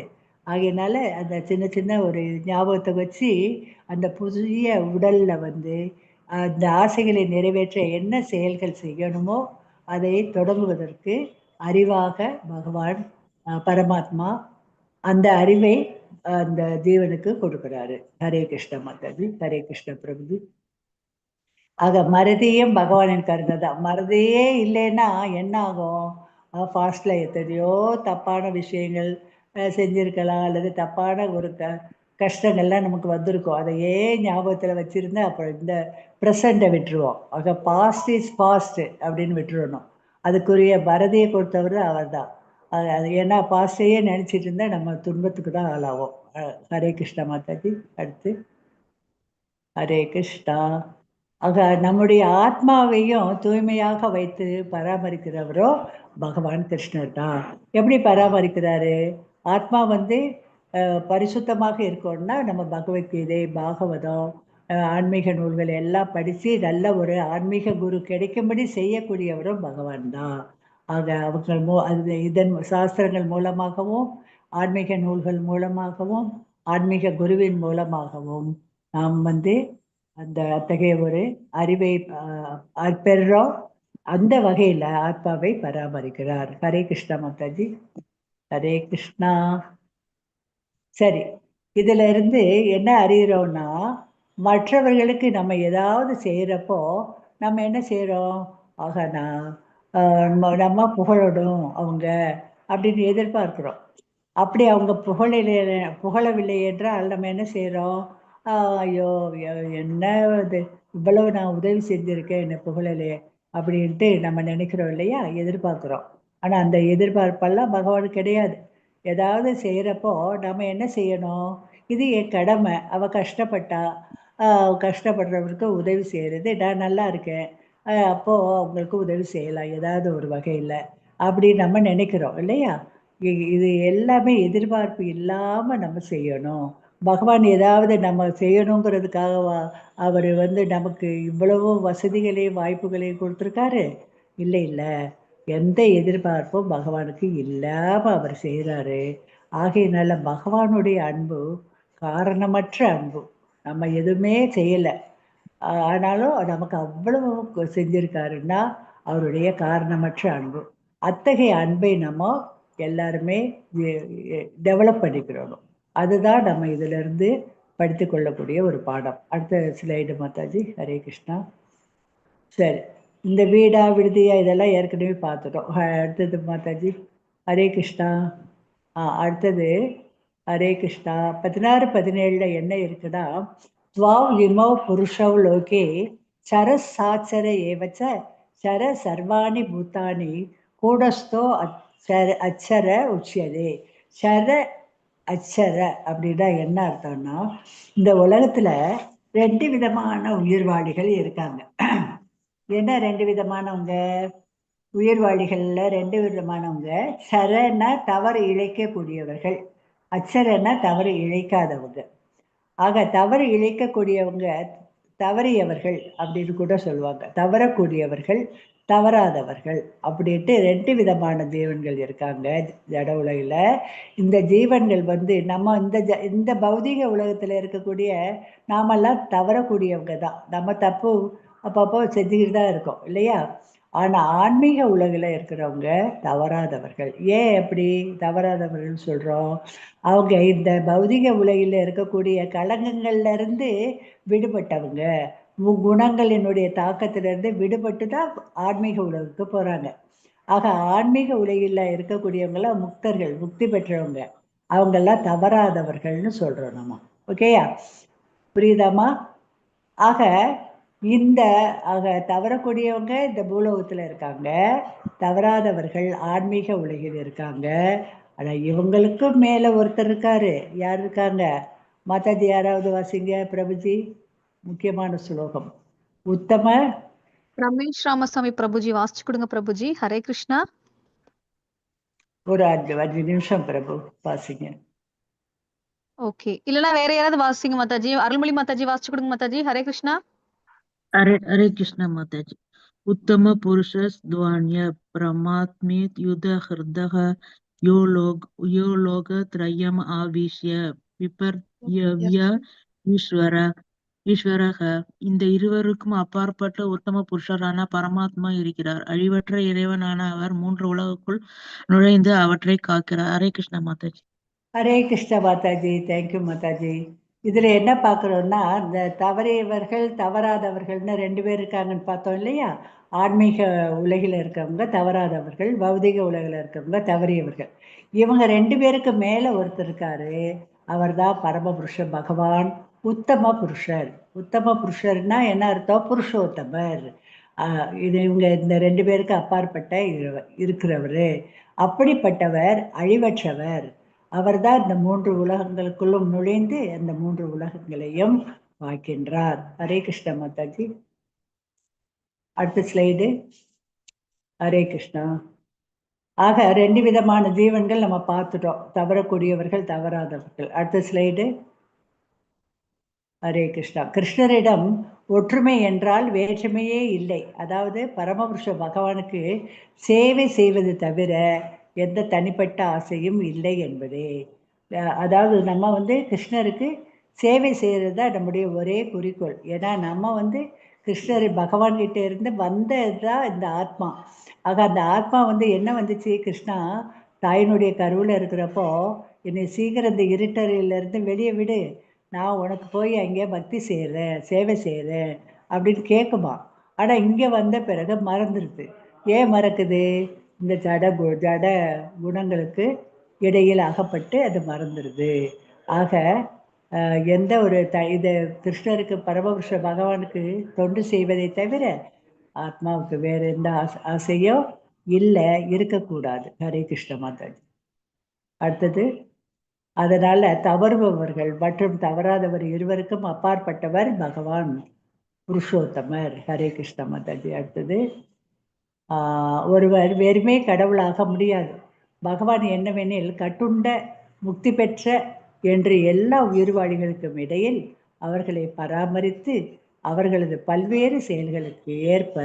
ஆகையினால அந்த சின்ன சின்ன ஒரு ஞாபகத்தை வச்சு அந்த புதிய உடலில் வந்து அந்த ஆசைகளை நிறைவேற்ற என்ன செயல்கள் செய்யணுமோ அதை தொடங்குவதற்கு அறிவாக பகவான் பரமாத்மா அந்த அறிவை அந்த ஜீவனுக்கு கொடுக்குறாரு. ஹரே கிருஷ்ண மாதாஜி, ஹரே கிருஷ்ண பிரபுஜி. ஆக மறதியும் பகவானின் கருணை தான். மறதியே இல்லைன்னா என்ன ஆகும்? ஃபாஸ்டில் எத்தனையோ தப்பான விஷயங்கள் செஞ்சுருக்கலாம், அல்லது தப்பான ஒரு கஷ்டங்கள்லாம் நமக்கு வந்திருக்கும். அதையே ஞாபகத்தில் வச்சுருந்தா அப்புறம் இந்த ப்ரெசண்ட்டை விட்டுருவோம். ஆக பாஸ்ட் இஸ் பாஸ்ட் அப்படின்னு விட்டுருணும். அதுக்குரிய மறதியை கொடுத்தவர் அவர் தான். அது ஏன்னா பாஸ்டையே நினச்சிட்டு இருந்தால் நம்ம துன்பத்துக்கு தான் ஆளாகும். ஹரே கிருஷ்ணா மாதாஜி. அடுத்து ஹரே கிருஷ்ணா. ஆக நம்முடைய ஆத்மாவையும் தூய்மையாக வைத்து பராமரிக்கிறவரோ பகவான் கிருஷ்ணர் தான். எப்படி பராமரிக்கிறாரு? ஆத்மா வந்து பரிசுத்தமாக இருக்கணும்னா நம்ம பகவத்கீதை, பாகவதம், ஆன்மீக நூல்கள் எல்லாம் படித்து நல்ல ஒரு ஆன்மீக குரு கிடைக்கும்படி செய்யக்கூடியவரும் பகவான் தான். ஆக அவங்க இதன் சாஸ்திரங்கள் மூலமாகவும், ஆன்மீக நூல்கள் மூலமாகவும், ஆன்மீக குருவின் மூலமாகவும் நாம் வந்து அந்த அத்தகைய ஒரு அறிவை பெறுறோம். அந்த வகையில் ஆத்மாவை பராமரிக்கிறார். ஹரே கிருஷ்ணா மாதாஜி, ஹரே கிருஷ்ணா. சரி, இதுல இருந்து என்ன அறிகிறோம்னா, மற்றவர்களுக்கு நம்ம ஏதாவது செய்கிறப்போ நம்ம என்ன செய்கிறோம்? ஆக நம்ம புகழணும் அவங்க அப்படின்னு எதிர்பார்க்குறோம். அப்படி அவங்க புகழவில்லை என்றால் நம்ம என்ன செய்கிறோம்? ஐயோ என்ன இது, இவ்வளவு நான் உதவி செஞ்சுருக்கேன், என்னை புகழலையே அப்படின்ட்டு நம்ம நினைக்கிறோம் இல்லையா? எதிர்பார்க்குறோம். ஆனால் அந்த எதிர்பார்ப்பெல்லாம் பகவான் கிடையாது. ஏதாவது செய்கிறப்போ நம்ம என்ன செய்யணும்? இது என் கடமை. அவள் கஷ்டப்பட்டா, கஷ்டப்படுறவருக்கு உதவி செய்கிறது, நான் நல்லா இருக்கேன், அப்போது அவங்களுக்கு உதவி செய்யலாம் ஏதாவது ஒரு வகையில் அப்படின்னு நம்ம நினைக்கிறோம் இல்லையா? இது எல்லாமே எதிர்பார்ப்பு இல்லாமல் நம்ம செய்யணும். பகவான் ஏதாவது நம்ம செய்யணுங்கிறதுக்காகவா அவர் வந்து நமக்கு இவ்வளவோ வசதிகளையும் வாய்ப்புகளையும் கொடுத்துருக்காரு? இல்லை இல்லை, எந்த எதிர்பார்ப்பும் பகவானுக்கு இல்லாமல் அவர் செய்கிறாரு. ஆகையினால பகவானுடைய அன்பு காரணமற்ற அன்பு. நம்ம எதுவுமே செய்யலை, ஆனாலும் நமக்கு அவ்வளவு செஞ்சிருக்காருன்னா அவருடைய காரணமற்ற அன்பு. அத்தகைய அன்பை நம்ம எல்லாருமே டெவலப் பண்ணிக்கிறோம். அதுதான் நம்ம இதிலிருந்து படித்து கொள்ளக்கூடிய ஒரு பாடம். அடுத்த ஸ்லைடு மாதாஜி. ஹரே கிருஷ்ணா. சரி, இந்த வீடா விடுதியா இதெல்லாம் ஏற்கனவே பார்த்துட்டோம். அடுத்தது மாதாஜி. ஹரே கிருஷ்ணா. அடுத்தது ஹரே கிருஷ்ணா. 16, 17 என்ன இருக்குன்னா, त्वाव इमौ पुरुषौ लोके चर साचर एव च चर सर्वाणि भूतानि கூடஸ்தோ அச்சர உச்சியதே. சர அச்சர அப்படின்னா என்ன அர்த்தம்னா, இந்த உலகத்துல 2 விதமான உயிர்வாளிகள் இருக்காங்க. என்ன 2 விதமானவங்க உயிர்வாளிகள்ல? 2 விதமானவங்க. சரன்னா தவறு இழைக்கக்கூடியவர்கள், அச்சரன்னா தவறு இழைக்காதவங்க. ஆக தவறு இழைக்கக்கூடியவங்க தவறியவர்கள் அப்படின்னு கூட சொல்லுவாங்க. தவறக்கூடியவர்கள், தவறாதவர்கள் அப்படின்ட்டு 2 விதமான ஜீவன்கள் இருக்காங்க ஜட உலகில். இந்த ஜீவன்கள் நம்ம இந்த பௌதிக உலகத்தில் இருக்கக்கூடிய நாமெல்லாம் தவறக்கூடியவங்க தான். நம்ம தப்பு அப்பப்போ செஞ்சுக்கிட்டு தான் இருக்கோம் இல்லையா? ஆனால் ஆன்மீக உலகில் இருக்கிறவங்க தவறாதவர்கள். ஏன் எப்படி தவறாதவர்கள் சொல்கிறோம்? அவங்க இந்த பௌதிக உலகில் இருக்கக்கூடிய களங்கங்கள்லேருந்து விடுபட்டவங்க, குணங்களினுடைய தாக்கத்திலிருந்து விடுபட்டு தான் ஆன்மீக உலகுக்கு போகிறாங்க. ஆக ஆன்மீக உலகில் இருக்கக்கூடியவங்களாம் முக்தர்கள், முக்தி பெற்றவங்க. அவங்கெல்லாம் தவறாதவர்கள்னு சொல்கிறோம் நம்ம. ஓகேயா? புரியுதாமா? ஆக தவறக்கூடியவங்க இந்த பூலோகத்தில் இருக்காங்க, தவறாதவர்கள் ஆன்மீக உலகில் இருக்காங்க. ஆனால் இவங்களுக்கும் மேலே ஒருத்தர் இருக்காரு. யார் இருக்காங்க? மாதாஜி யாராவது வாசிங்க பிரபுஜி. முக்கியமான ஸ்லோகம். உத்தம ரமேஷ் ராமசாமி பிரபுஜி வாசிச்சு கொடுங்க பிரபுஜி. ஹரே கிருஷ்ணா. ஒரு 5 நிமிஷம் பிரபு வாசிங்க. ஓகே, இல்லனா வேற யாராவது வாசிங்க மாதாஜி. அருள்மொழி மாதாஜி வாசிச்சு கொடுங்க மாதாஜி. ஹரே கிருஷ்ணா. हरे कृष्ण माताजी। उत्तम पुरुष द्वान्य परमात्मेत युद्ध हृदय यो लोग त्रयम् आविश्य विपर्यव्य ஈஸ்வரக. இந்த இருவருக்கும் அப்பாற்பட்ட உத்தம புருஷரான பரமாத்மா இருக்கிறார். அழிவற்ற இறைவனான அவர் 3 உலகுக்குள் நுழைந்து அவற்றை காக்கிறார். ஹரே கிருஷ்ண மாதாஜி. ஹரே கிருஷ்ண மாதாஜி. தேங்க்யூ மாதாஜி. இதில் என்ன பார்க்குறோன்னா, இந்த தவறியவர்கள் தவறாதவர்கள்னு 2 பேர் இருக்காங்கன்னு பார்த்தோம் இல்லையா? ஆன்மீக உலகில் இருக்கவங்க தவறாதவர்கள், பௌதிக உலகில் இருக்கவங்க தவறியவர்கள். இவங்க 2 பேருக்கு மேலே ஒருத்தர் இருக்காரு. அவர் தான் பரமபுருஷ பகவான், உத்தம புருஷர். உத்தம புருஷர்னா என்ன அர்த்தம்? புருஷோத்தமர். இவங்க இந்த 2 பேருக்கு அப்பாற்பட்ட இருக்கிறவர். அப்படிப்பட்டவர் அழிவற்றவர். அவர் தான் இந்த 3 உலகங்களுக்குள்ளும் நுழைந்து அந்த 3 உலகங்களையும் பார்க்கின்றார். ஹரே கிருஷ்ண மாதாஜி. அடுத்த ஸ்லைடு. ஹரே கிருஷ்ணா. ஆக 2 விதமான ஜீவன்கள் நம்ம பார்த்துட்டோம். தவறக்கூடியவர்கள், தவறாதவர்கள். அடுத்த ஸ்லைடு. ஹரே கிருஷ்ணா. கிருஷ்ணரிடம் ஒற்றுமை என்றால் வேற்றுமையே இல்லை. அதாவது பரமபுருஷ பகவானுக்கு சேவை செய்வது தவிர எந்த தனிப்பட்ட ஆசையும் இல்லை என்பதே. அதாவது நம்ம கிருஷ்ணருக்கு சேவை செய்கிறது தான் நம்முடைய ஒரே குறிக்கோள். ஏன்னா நம்ம கிருஷ்ணர் பகவான்கிட்ட இருந்து வந்தது தான் இந்த ஆத்மா. ஆக அந்த ஆத்மா என்ன வந்துச்சு? கிருஷ்ணா தாயினுடைய கருவில் இருக்கிறப்போ என்னை சீக்கிரம் இந்த இருட்டறையிலேருந்து வெளியே விடு, நான் உனக்கு போய் அங்கே பக்தி செய்கிறேன், சேவை செய்கிறேன் அப்படின்னு கேட்குமா. ஆனால் இங்கே வந்த பிறகு மறந்துடுது. ஏன் மறக்குது? இந்த ஜட குணங்களுக்கு இடையில் அகப்பட்டு அது மறந்துடுது. ஆக எந்த ஒரு இதை கிருஷ்ணருக்கு பரமபுருஷ பகவானுக்கு தொண்டு செய்வதை தவிர ஆத்மாவுக்கு வேறு எந்த ஆசையோ இல்லை, இருக்கக்கூடாது. ஹரே கிருஷ்ண மாதாஜி. அடுத்தது, அதனால தவறுபவர்கள் மற்றும் தவறாதவர் இருவருக்கும் அப்பாற்பட்டவர் பகவான் புருஷோத்தமர். ஹரே கிருஷ்ண மாதாஜி. அடுத்தது, ஒருவர் வெறுமே கடவுளாக முடியாது. பகவான் என்னவெனில் கட்டுண்ட முக்தி பெற்ற என்று எல்லா உயிர்வாளிகளுக்கும் இடையில் அவர்களை பராமரித்து அவர்களது பல்வேறு செயல்களுக்கு ஏற்ப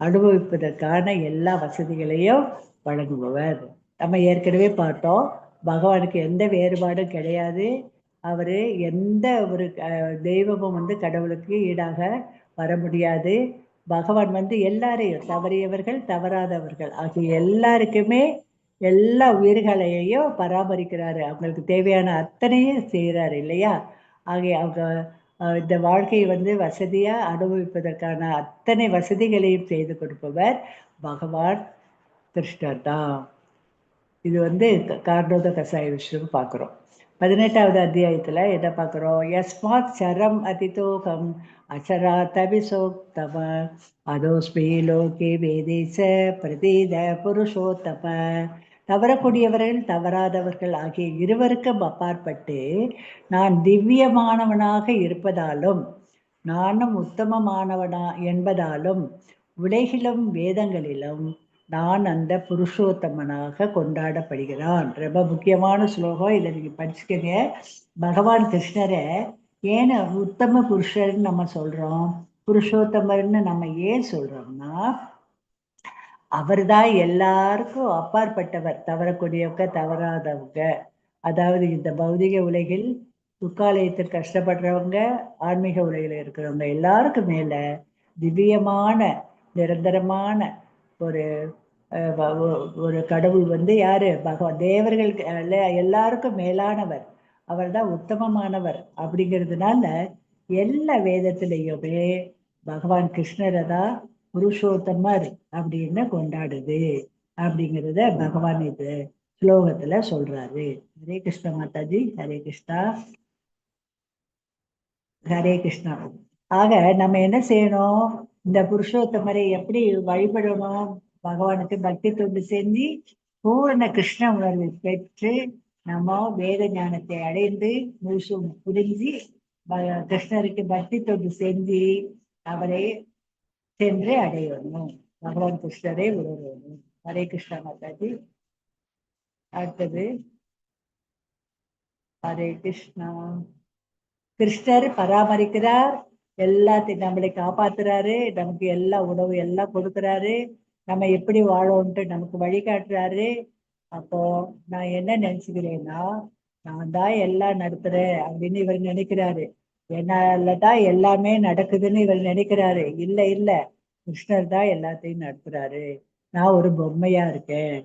அனுபவிப்பதற்கான எல்லா வசதிகளையும் வழங்குபவர். நம்ம ஏற்கனவே பார்த்தோம், பகவானுக்கு எந்த வேறுபாடும் கிடையாது. அவர் எந்த ஒரு தெய்வமும் கடவுளுக்கு ஈடாக வர முடியாது. பகவான் எல்லாரையும், தவறியவர்கள் தவறாதவர்கள் ஆகிய எல்லாருக்குமே எல்லா உயிர்களையும் பராமரிக்கிறாரு. அவங்களுக்கு தேவையான அத்தனையும் செய்கிறாரு இல்லையா? ஆகிய அவங்க இந்த வாழ்க்கையை வசதியாக அனுபவிப்பதற்கான அத்தனை வசதிகளையும் செய்து கொடுப்பவர் பகவான் கிருஷ்ணர் தான். இது கார்டோத கசாய விஷயம் பார்க்குறோம். 18வது அத்தியாயத்துல என்ன பார்க்குறோம்? யஸ்மாத் சரம் அதிதோகம் அச்சரா தபிசோக்தம அதோஸ்மி லோகே வேதேச பிரதீத புருஷோத்தம. தவறக்கூடியவர்கள் தவறாதவர்கள் ஆகிய இருவருக்கும் அப்பாற்பட்டு நான் திவ்யமானவனாக இருப்பதாலும் நானும் உத்தமமானவனா என்பதாலும் உலகிலும் வேதங்களிலும் நான் அந்த புருஷோத்தமனாக கொண்டாடப்படுகிறான். ரொம்ப முக்கியமான ஸ்லோகம், இதை நீங்க படிச்சுக்கங்க. பகவான் கிருஷ்ணரை ஏன் உத்தம புருஷர்னு நம்ம சொல்றோம், புருஷோத்தமர்னு நம்ம ஏன் சொல்றோம்னா, அவர்தான் எல்லாருக்கும் அப்பாற்பட்டவர். தவறக்கூடியவங்க தவறாதவங்க, அதாவது இந்த பௌதிக உலகில் துக்காலயத்தில் கஷ்டப்படுறவங்க, ஆன்மீக உலகில் இருக்கிறவங்க எல்லாருக்கும் மேல திவ்யமான நிரந்தரமான ஒரு ஒரு கடவுள் வந்து யாரு? பகவான். தேவர்களுக்கு எல்லாருக்கும் மேலானவர், அவர் தான் உத்தமமானவர். அப்படிங்கிறதுனால எல்லா வேதத்திலையுமே பகவான் கிருஷ்ணரை தான் புருஷோத்தமர் அப்படின்னு கொண்டாடுது அப்படிங்கிறத பகவான் இது ஸ்லோகத்துல சொல்றாரு. ஹரே கிருஷ்ண மாதாஜி. ஹரே கிருஷ்ணா. ஹரே கிருஷ்ணா. ஆக நம்ம என்ன செய்யணும்? இந்த புருஷோத்தமரை எப்படி வழிபடணும்? பகவானுக்கு பக்தி தொண்டு செஞ்சு பூரண கிருஷ்ண உணர்வை பெற்று நம்ம வேத ஞானத்தை அடைந்து முழுசும் புரிஞ்சு கிருஷ்ணருக்கு பக்தி தொண்டு செஞ்சு அவரை சென்று அடையணும். பகவான் கிருஷ்ணரை உணரணும். ஹரே கிருஷ்ணா மாதாஜி. அடுத்தது ஹரே கிருஷ்ணா. கிருஷ்ணர் பராமரிக்கிறார், எல்லாத்தையும் நம்மளை காப்பாத்துறாரு, நமக்கு எல்லா உணவு எல்லாம் கொடுக்குறாரு, நம்ம எப்படி வாழோன்ட்டு நமக்கு வழிகாட்டுறாரு. அப்போ நான் என்ன நினைச்சுக்கிறேன்னா, நான் தான் எல்லாம் நடத்துறேன் அப்படின்னு இவர் நினைக்கிறாரு. என்னாலதான் எல்லாமே நடக்குதுன்னு இவர் நினைக்கிறாரு. இல்ல இல்ல, கிருஷ்ணர் தான் எல்லாத்தையும் நடத்துறாரு. நான் ஒரு பொம்மையா இருக்கேன்,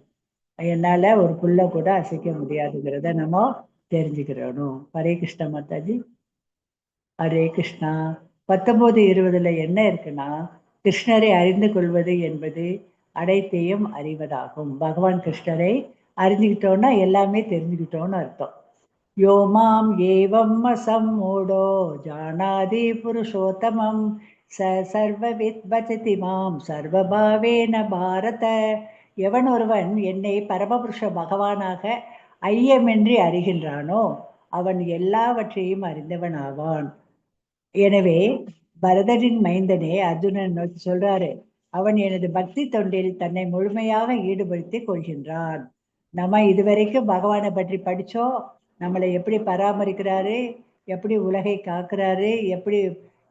என்னால ஒரு புல்ல கூட அசைக்க முடியாதுங்கிறத நம்ம தெரிஞ்சுக்கிறணும். ஹரே கிருஷ்ண மாதாஜி. ஹரே கிருஷ்ணா. 19:20 என்ன இருக்குன்னா, கிருஷ்ணரை அறிந்து கொள்வது என்பது அனைத்தையும் அறிவதாகும். பகவான் கிருஷ்ணரை அறிஞ்சுக்கிட்டோம்னா எல்லாமே தெரிஞ்சுக்கிட்டோம்னு அர்த்தம். யோமாம் ஏவம் அசம்மூடோ ஜானாதி புருஷோத்தமம் ச சர்வவித் பஜதி மாம் சர்வபாவேன பாரத. எவன் ஒருவன் என்னை பரமபுருஷ பகவானாக ஐயமின்றி அறிகின்றானோ அவன் எல்லாவற்றையும் அறிந்தவன் ஆவான். எனவே பரதரின் மைந்தனே அர்ஜுனன் நோக்கி சொல்றாரு, அவன் எனது பக்தி தொண்டில் தன்னை முழுமையாக ஈடுபடுத்திக் கொள்கின்றான். நம்ம இதுவரைக்கும் பகவானை பற்றி படிச்சோம், நம்மளை எப்படி பராமரிக்கிறாரு, எப்படி உலகை காக்குறாரு, எப்படி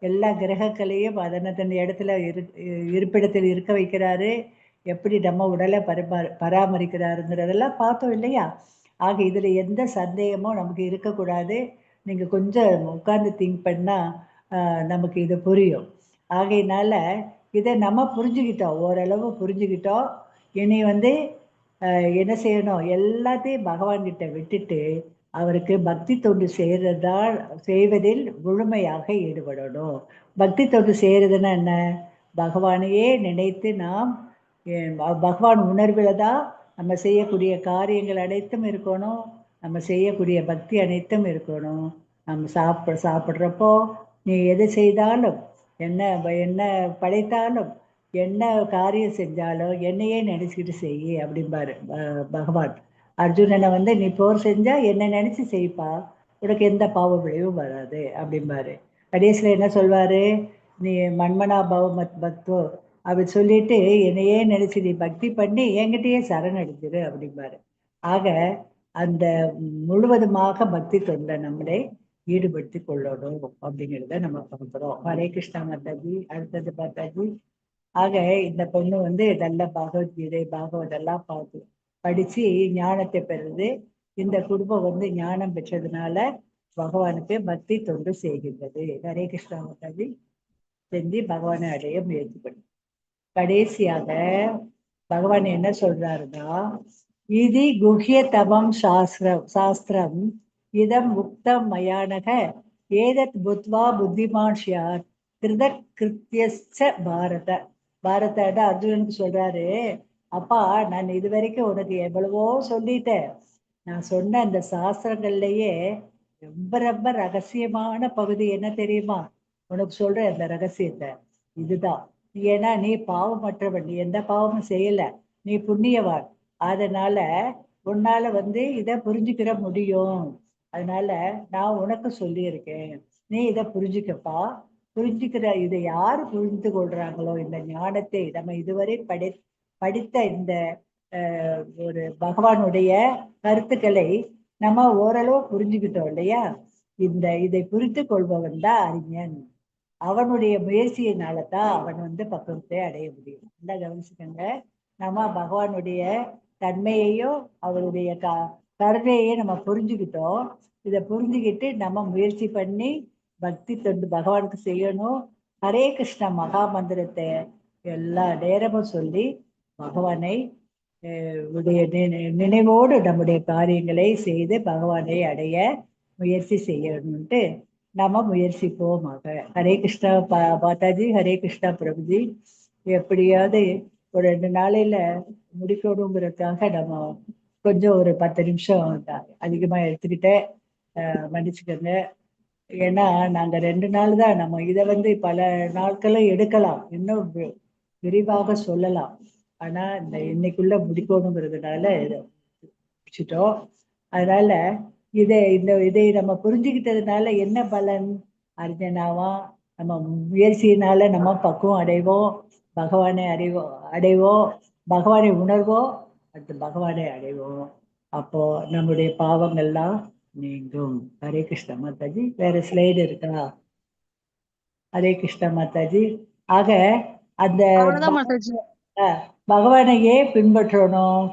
எல்லா கிரகங்களையும் அதன் இடத்துல இருப்பிடத்தில் இருக்க வைக்கிறாரு, எப்படி நம்ம உடலை பராமரிக்கிறாருங்கிறதெல்லாம் பார்த்தோம் இல்லையா? ஆக இதுல எந்த சந்தேகமும் நமக்கு இருக்கக்கூடாது. நீங்க கொஞ்சம் உட்கார்ந்து திங்க் பண்ணா நமக்கு இது புரியும். ஆகையினால இதை நம்ம புரிஞ்சுக்கிட்டோம், ஓரளவு புரிஞ்சுக்கிட்டோம். இனி வந்து என்ன செய்யணும்? எல்லாத்தையும் பகவான்கிட்ட விட்டுட்டு அவருக்கு பக்தி தொண்டு செய்வதில் முழுமையாக ஈடுபடணும். பக்தி தொண்டு செய்யறதுன்னா என்ன? பகவானையே நினைத்து நாம் பகவான் உணர்வில் தான் நம்ம செய்யக்கூடிய காரியங்கள் அனைத்தும் இருக்கணும், நம்ம செய்யக்கூடிய பக்தி அனைத்தும் இருக்கணும். நம்ம சாப்பிட்றப்போ நீ எது செய்தாலும், என்ன படைத்தாலும், என்ன காரியம் செஞ்சாலும் என்னையே நினைச்சுக்கிட்டு செய்யி அப்படிம்பாரு பகவான். அர்ஜுனனை வந்து நீ போர் செஞ்சா என்ன நினைச்சு செய்ப்பா, உனக்கு எந்த பாவ விளைவும் வராது அப்படிம்பாரு. கடைசியில் என்ன சொல்வாரு? நீ மன்மனா பவமத் பக்தோ அப்படி சொல்லிட்டு என்னையே நினைச்சு நீ பக்தி பண்ணி என்கிட்டயே சரணடைஞ்சிரு அப்படிம்பாரு. ஆக அந்த முழுவதுமாக பக்தி தொண்டை நம்மளை ஈடுபடுத்தி கொள்ளணும் அப்படிங்கிறத நம்ம பார்க்கிறோம். ஹரே கிருஷ்ணா மாதாஜி. அடுத்தது மாதாஜி. ஆக இந்த பொண்ணு வந்து நல்ல பகவத்கீதை பாகவதெல்லாம் படிச்சு ஞானத்தை பெறுது. இந்த குடும்பம் வந்து ஞானம் பெற்றதுனால பகவானுக்கு பக்தி தொண்டு செய்கின்றது. ஹரே கிருஷ்ணா மாதாஜி. செஞ்சு பகவானை அடைய முயற்சி பண்ணு. கடைசியாக பகவான் என்ன சொல்றாருன்னா, இது குஹ்ய தபம் சாஸ்திரம் இதம் முக்தம் மயானக ஏதத் புத்வா புத்திமான் ஷியார் கிருதக் கிருத்தியஸ்ச பாரத. பாரத அர்ஜுனனுக்கு சொல்றாரு, அப்பா நான் இது வரைக்கும் உனக்கு எவ்வளவோ சொல்லிட்டேன், நான் சொன்ன அந்த சாஸ்திரங்கள்லயே ரொம்ப ரொம்ப ரகசியமான பகுதி என்ன தெரியுமா? உனக்கு சொல்றேன் அந்த ரகசியத்தை. இதுதான். ஏன்னா நீ பாவமற்றவன், நீ எந்த பாவமும் செய்யல, நீ புண்ணியவான். அதனால உன்னால இத புரிஞ்சுக்கிற முடியும். அதனால நான் உனக்கு சொல்லியிருக்கேன், நீ இத புரிஞ்சுக்கப்பா. இதை யாரு புரிந்து கொள்றாங்களோ, இந்த ஞானத்தை நம்ம இதுவரை படித்த இந்த ஒரு பகவானுடைய கருத்துக்களை நம்ம ஓரளவு புரிஞ்சுக்கிட்டோம் இல்லையா? இதை புரிந்து கொள்பவன் தான் அறிஞன். அவனுடைய முயற்சியினாலதான் அவன் பக்குவத்தை அடைய முடியும். நல்லா கவனிச்சுக்கோங்க. நம்ம பகவானுடைய தன்மையையும் அவருடைய கருணையையும் நம்ம புரிஞ்சுக்கிட்டோம். இதை புரிஞ்சுக்கிட்டு நம்ம முயற்சி பண்ணி பக்தி தொண்டு பகவானுக்கு செய்யணும். ஹரே கிருஷ்ண மகா மந்திரத்தை எல்லா நேரமும் சொல்லி பகவானை நினைவோடு நம்முடைய காரியங்களை செய்து பகவானை அடைய முயற்சி செய்யணும்ட்டு நம்ம முயற்சிப்போமாக. ஹரே கிருஷ்ணா மாதாஜி, ஹரே கிருஷ்ணா பிரபுஜி. எப்படியாவது ஒரு 2 நாளையில முடிக்கணுங்கிறதுக்காக நம்ம கொஞ்சம் ஒரு 10 நிமிஷம் அதிகமா எடுத்துக்கிட்டேன், மன்னிச்சுக்கோங்க. ஏன்னா நாங்க 2 நாள் தான், நம்ம இதை பல நாட்களும் எடுக்கலாம், இன்னும் விரிவாக சொல்லலாம். ஆனா இந்த இன்னைக்குள்ள முடிக்கணுங்கிறதுனால இதை முடிச்சிட்டோம். அதனால இதை நம்ம புரிஞ்சுக்கிட்டதுனால என்ன பலன்? அர்ஜனாவா நம்ம முயற்சியினால நம்ம பக்குவம் அடைவோம், பகவானை அடைவோம், பகவானை உணர்வோம், அடுத்து பகவானை அடைவோம். அப்போ நம்முடைய பாவங்கள்லாம் நீங்கும். ஹரே கிருஷ்ண மாதாஜி. வேற ஸ்லைடு இருக்கா? ஹரே கிருஷ்ண மாதாஜி. ஆக அந்த பகவானையே பின்பற்றணும்.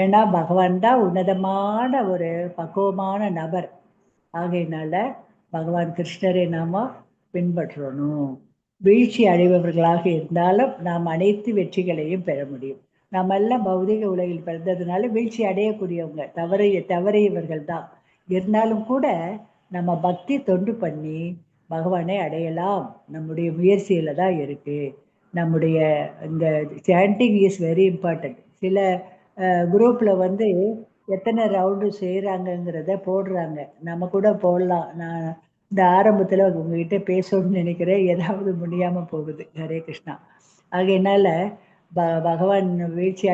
ஏன்னா பகவான் தான் உன்னதமான ஒரு பக்குவமான நபர். ஆகையினால பகவான் கிருஷ்ணரை நாம பின்பற்றணும். வீழ்ச்சி அடைபவர்களாக இருந்தாலும் நாம் அனைத்து வெற்றிகளையும் பெற முடியும். நம்ம எல்லாம் பௌதிக உலகில் பிறந்ததுனால வீழ்ச்சி அடையக்கூடியவங்க, தவறியவர்கள் தான். இருந்தாலும் கூட நம்ம பக்தி தொண்டு பண்ணி பகவானை அடையலாம். நம்முடைய முயற்சியில தான் இருக்கு. நம்முடைய இந்த சாண்டிங் இஸ் வெரி இம்பார்ட்டன்ட். சில குரூப்ல எத்தனை ரவுண்டு செய்யறாங்கிறத போடுறாங்க, நம்ம கூட போடலாம். நான் இந்த ஆரம்பத்துல உங்ககிட்ட பேசணும்னு நினைக்கிறேன், ஏதாவது முடியாம போகுது. ஹரே கிருஷ்ணா. ஆகையினால பகவான் வீழ்ச்சி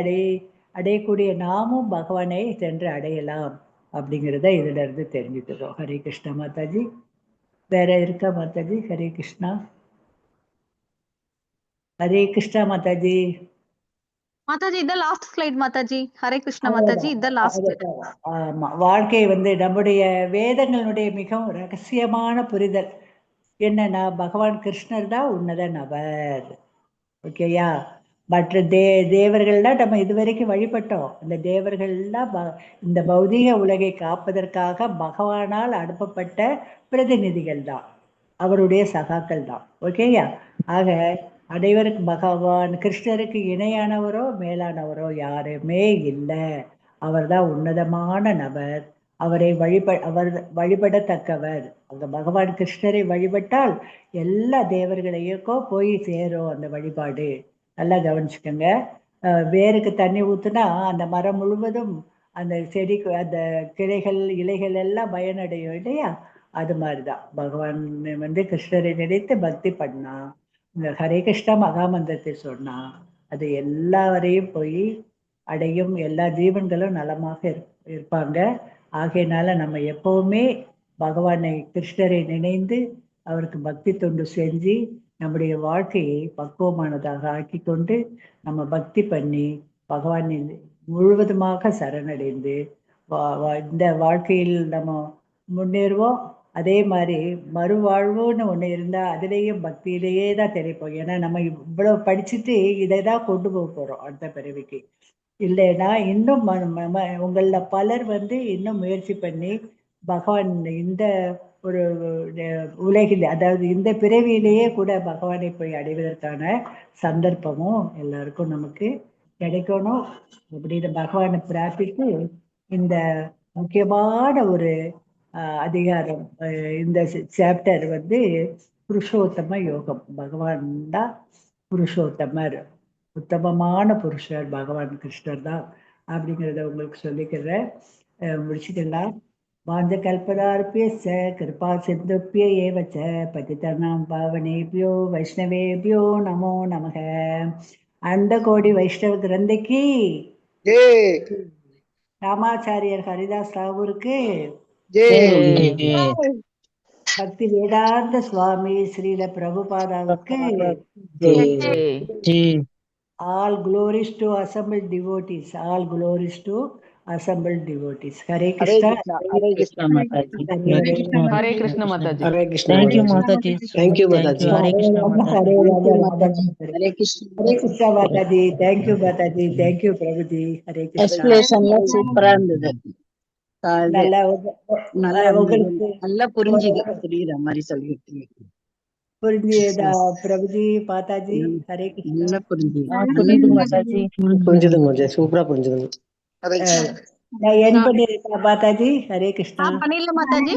அடையக்கூடிய நாமும் பகவானை சென்று அடையலாம் அப்படிங்கிறத இதுல இருந்து தெரிஞ்சுக்கிறோம். ஹரே கிருஷ்ணா மாதாஜி. வேற இருக்கா மாதாஜி? ஹரே கிருஷ்ணா. ஹரே கிருஷ்ணா மாதாஜி. மாதாஜி இதான் லாஸ்ட் ஸ்லைட் மாதாஜி. ஹரே கிருஷ்ணா மாதாஜி, இதான் லாஸ்ட். ஆமா, வாழ்க்கை நம்முடைய வேதங்களுடைய மிகவும் ரகசியமான புரிதல் என்னன்னா பகவான் கிருஷ்ணர் தான் உன்னத நபர். ஓகேயா? மற்ற தேவர்கள்லாம் நம்ம இதுவரைக்கும் வழிபட்டோம். இந்த தேவர்கள்லாம் இந்த பௌதீக உலகை காப்பதற்காக பகவானால் அனுப்பப்பட்ட பிரதிநிதிகள் தான், அவருடைய சகாக்கள் தான். ஓகேயா? ஆக அனைவருக்கு பகவான் கிருஷ்ணருக்கு இணையானவரோ மேலானவரோ யாருமே இல்லை. அவர் தான் உன்னதமான நபர். அவரை வழிபடத்தக்கவர். அங்க பகவான் கிருஷ்ணரை வழிபட்டால் எல்லா தேவர்களையும் போய் சேரும் அந்த வழிபாடு. நல்லா கவனிச்சுக்கோங்க. வேருக்கு தண்ணி ஊத்துனா அந்த மரம் முழுவதும், அந்த செடிக்கு அந்த கிளைகள் இலைகள் எல்லாம் பயனடையும் இல்லையா? அது மாதிரிதான் பகவான் கிருஷ்ணரை நினைத்து பக்தி பண்ணா, இந்த ஹரே கிருஷ்ணா மகாமந்திரத்தை சொன்னா அது எல்லாரையும் போய் அடையும். எல்லா ஜீவன்களும் நலமாக இருப்பாங்க. ஆகையினால நம்ம எப்பவுமே பகவானை கிருஷ்ணரை நினைந்து அவருக்கு பக்தி தொண்டு செஞ்சு நம்முடைய வாழ்க்கையை பக்குவமானதாக ஆக்கி கொண்டு நம்ம பக்தி பண்ணி பகவானின் முழுவதுமாக சரணடைந்து இந்த வாழ்க்கையில் நம்ம முன்னேறுவோம். அதே மாதிரி மறுவாழ்வுன்னு ஒன்று இருந்தால் அதுலேயும் பக்தியிலேயே தான் தெரிப்போம். ஏன்னா நம்ம இவ்வளவு படிச்சுட்டு இதை தான் கொண்டு போக போகிறோம் அடுத்த பிறவிக்கு. இல்லைன்னா இன்னும் உங்களில் பலர் இன்னும் முயற்சி பண்ணி பகவான் இந்த ஒரு உலகில், அதாவது இந்த பிறவியிலேயே கூட பகவானை போய் அடைவதற்கான சந்தர்ப்பமும் எல்லாருக்கும் நமக்கு கிடைக்கணும். அப்படின்னு பகவானை பிரார்த்தித்து இந்த முக்கியமான ஒரு அதிகாரம், இந்த சாப்டர் புருஷோத்தம யோகம். பகவான் தான் புருஷோத்தமர், உத்தமமான புருஷர் பகவான் கிருஷ்ணர் தான் அப்படிங்கிறத உங்களுக்கு சொல்லிக்கிறேன். முடிச்சுக்கங்களா? வாஞ்சகல்பதார்பியஸ்ய கிருபா சிந்துப்ய ஏவச்ச பதிதர்ணாம் பாவனேபியோ வைஷ்ணவேபியோ நமோ நமக. அண்டகோடி வைஷ்ணவ கிரந்தைக்கு ஜெய் ராமாச்சாரியர் ஹரிதாஸ் தாகூருக்கு ஜெய் பக்தி வேதாந்த சுவாமி Srila பிரபுபாதாவுக்கு Jai. all glories to assembled devotees, all glories to assembled devotees. Hare Hare Krishna. Krishna Hare Krishna Mataji. Hare Krishna Mataji. Hare Krishna Thank you, Mataji. Mataji. Thank you, Thank Mataji. you. Hare Krishna, Mataji. Hare Rama, Hare Krishna Hare Krishna Mataji. Thank you Mataji. Thank you Prabhuji. Hare Krishna. எக்ஸ்பிளேஷன்லாம் சூப்பரா இருந்தது. அது நல்லா நல்லா இருந்தது. உங்களுக்கு நல்லா புரிஞ்சுது, புரியுற மாதிரி சொல்லிட்டு புரிஞ்சுதா பிரபுஜி பாத்தாஜி? ஹரே கிருஷ்ணா. நல்லா புரிஞ்சுது. புரியுது மாதாஜி. புரிஞ்சுதுங்க மாதாஜி. சூப்பரா புரிஞ்சுதுங்க. ஹரே கிருஷ்ணா நான் என் பண்ணிருக்கேன் பாத்தாஜி. ஹரே கிருஷ்ணா. பண்ணிடல மாதாஜி.